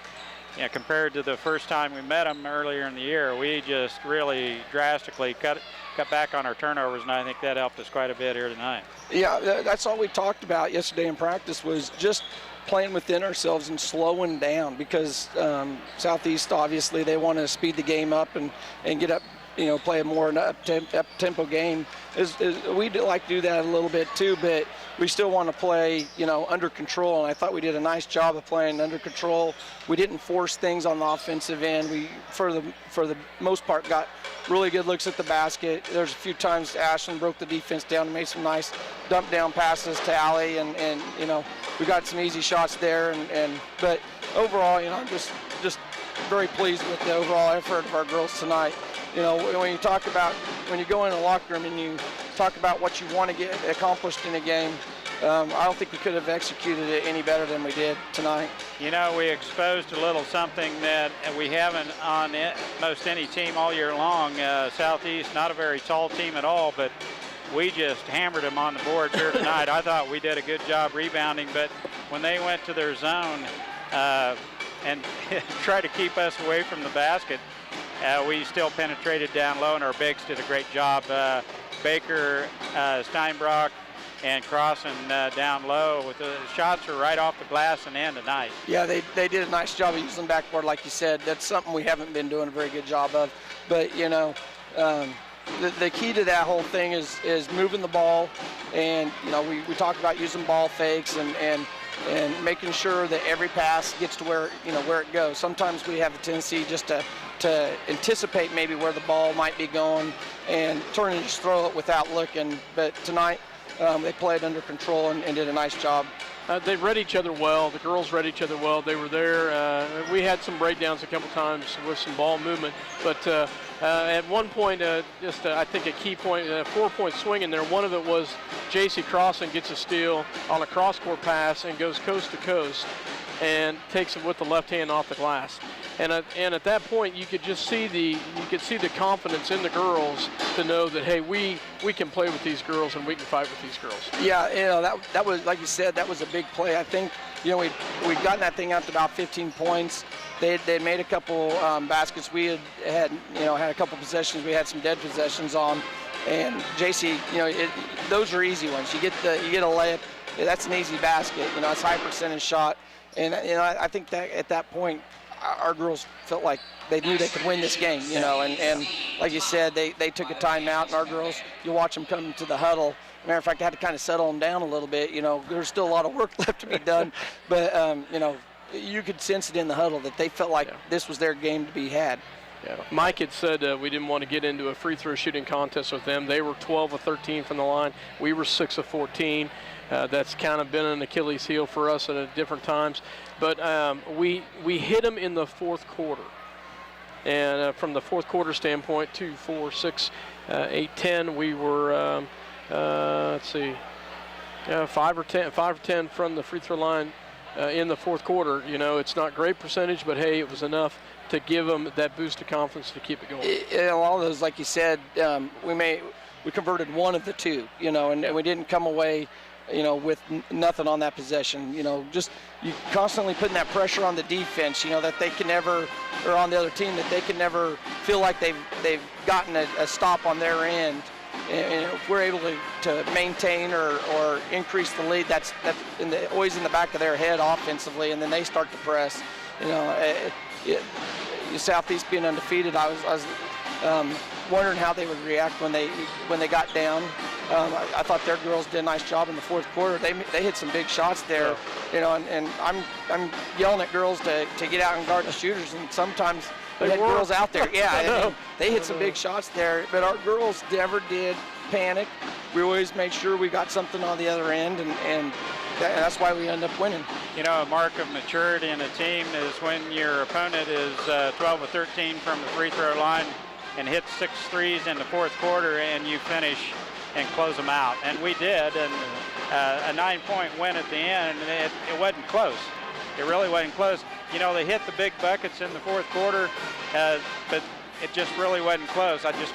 compared to the first time we met them earlier in the year, we just really drastically cut back on our turnovers, and I think that helped us quite a bit here tonight. Yeah, that's all we talked about yesterday in practice, was just playing within ourselves and slowing down, because Southeast, obviously, they want to speed the game up and get up, play a more up-tempo game. We'd like to do that a little bit too, but we still want to play, under control, and I thought we did a nice job of playing under control. We didn't force things on the offensive end. We, for the most part, got really good looks at the basket. There's a few times Ashland broke the defense down and made some nice dump down passes to Allie, and we got some easy shots there, but overall, I'm just very pleased with the overall effort of our girls tonight. When you talk about, when you go in the locker room and you talk about what you want to get accomplished in a game, I don't think we could have executed it any better than we did tonight. We exposed a little something that we haven't on most any team all year long. Southeast, not a very tall team at all, but we just hammered them on the board here tonight. I thought we did a good job rebounding, but when they went to their zone and tried to keep us away from the basket, we still penetrated down low, and our bigs did a great job. Baker, Steinbrock, and Crossan down low. With the shots were right off the glass and in tonight. Yeah, they did a nice job of using the backboard, like you said. That's something we haven't been doing a very good job of. But, the key to that whole thing is moving the ball. And, we talked about using ball fakes and making sure that every pass gets to where it goes. Sometimes we have a tendency just to anticipate maybe where the ball might be going and turn and just throw it without looking. But tonight, they played under control and did a nice job. They read each other well. The girls read each other well. They were there. We had some breakdowns a couple times with some ball movement. But at one point, I think a key point, a 4-point swing in there, one of it was J.C. Crossan gets a steal on a cross-court pass and goes coast to coast and takes it with the left hand off the glass. And at that point, you could just see the confidence in the girls to know that, hey, we can play with these girls and we can fight with these girls. Yeah, that was, like you said, that was a big play. I think we'd gotten that thing out to about 15 points. They made a couple baskets. We had a couple possessions. We had some dead possessions on, and JC, those are easy ones. You get a layup. That's an easy basket. It's high percentage shot, and I think that at that point, our girls felt like they knew they could win this game, and like you said, they took a timeout, and our girls, you watch them come to the huddle. Matter of fact, I had to kind of settle them down a little bit. There's still a lot of work left to be done, but you could sense it in the huddle that they felt like this was their game to be had. Yeah. Mike had said we didn't want to get into a free throw shooting contest with them. They were 12 of 13 from the line. We were 6 of 14. That's kind of been an Achilles heel for us at different times. But we hit them in the fourth quarter. And from the fourth quarter standpoint, 2, 4, 6, 8, 10, we were, 5 or 10 from the free throw line in the fourth quarter. It's not great percentage, but hey, it was enough to give them that boost of confidence to keep it going. All of those, like you said, we converted one of the two, and we didn't come away with nothing on that possession. Just you constantly putting that pressure on the defense, that they can never, or on the other team, that they can never feel like they've gotten a stop on their end. And if we're able to maintain or increase the lead, that's always in the back of their head offensively, and then they start to press. Southeast being undefeated, I was wondering how they would react when they got down. I thought their girls did a nice job in the fourth quarter. They hit some big shots there, and I'm yelling at girls to get out and guard the shooters, and sometimes we had girls out there. Yeah, they hit some big shots there, but our girls never did panic. We always made sure we got something on the other end, and that's why we end up winning. You know, a mark of maturity in a team is when your opponent is 12 of 13 from the free throw line and hits 6 threes in the fourth quarter, and you finish and close them out. And we did, and a 9-point win at the end, and it wasn't close. It really wasn't close. You know, they hit the big buckets in the fourth quarter, but it just really wasn't close. I just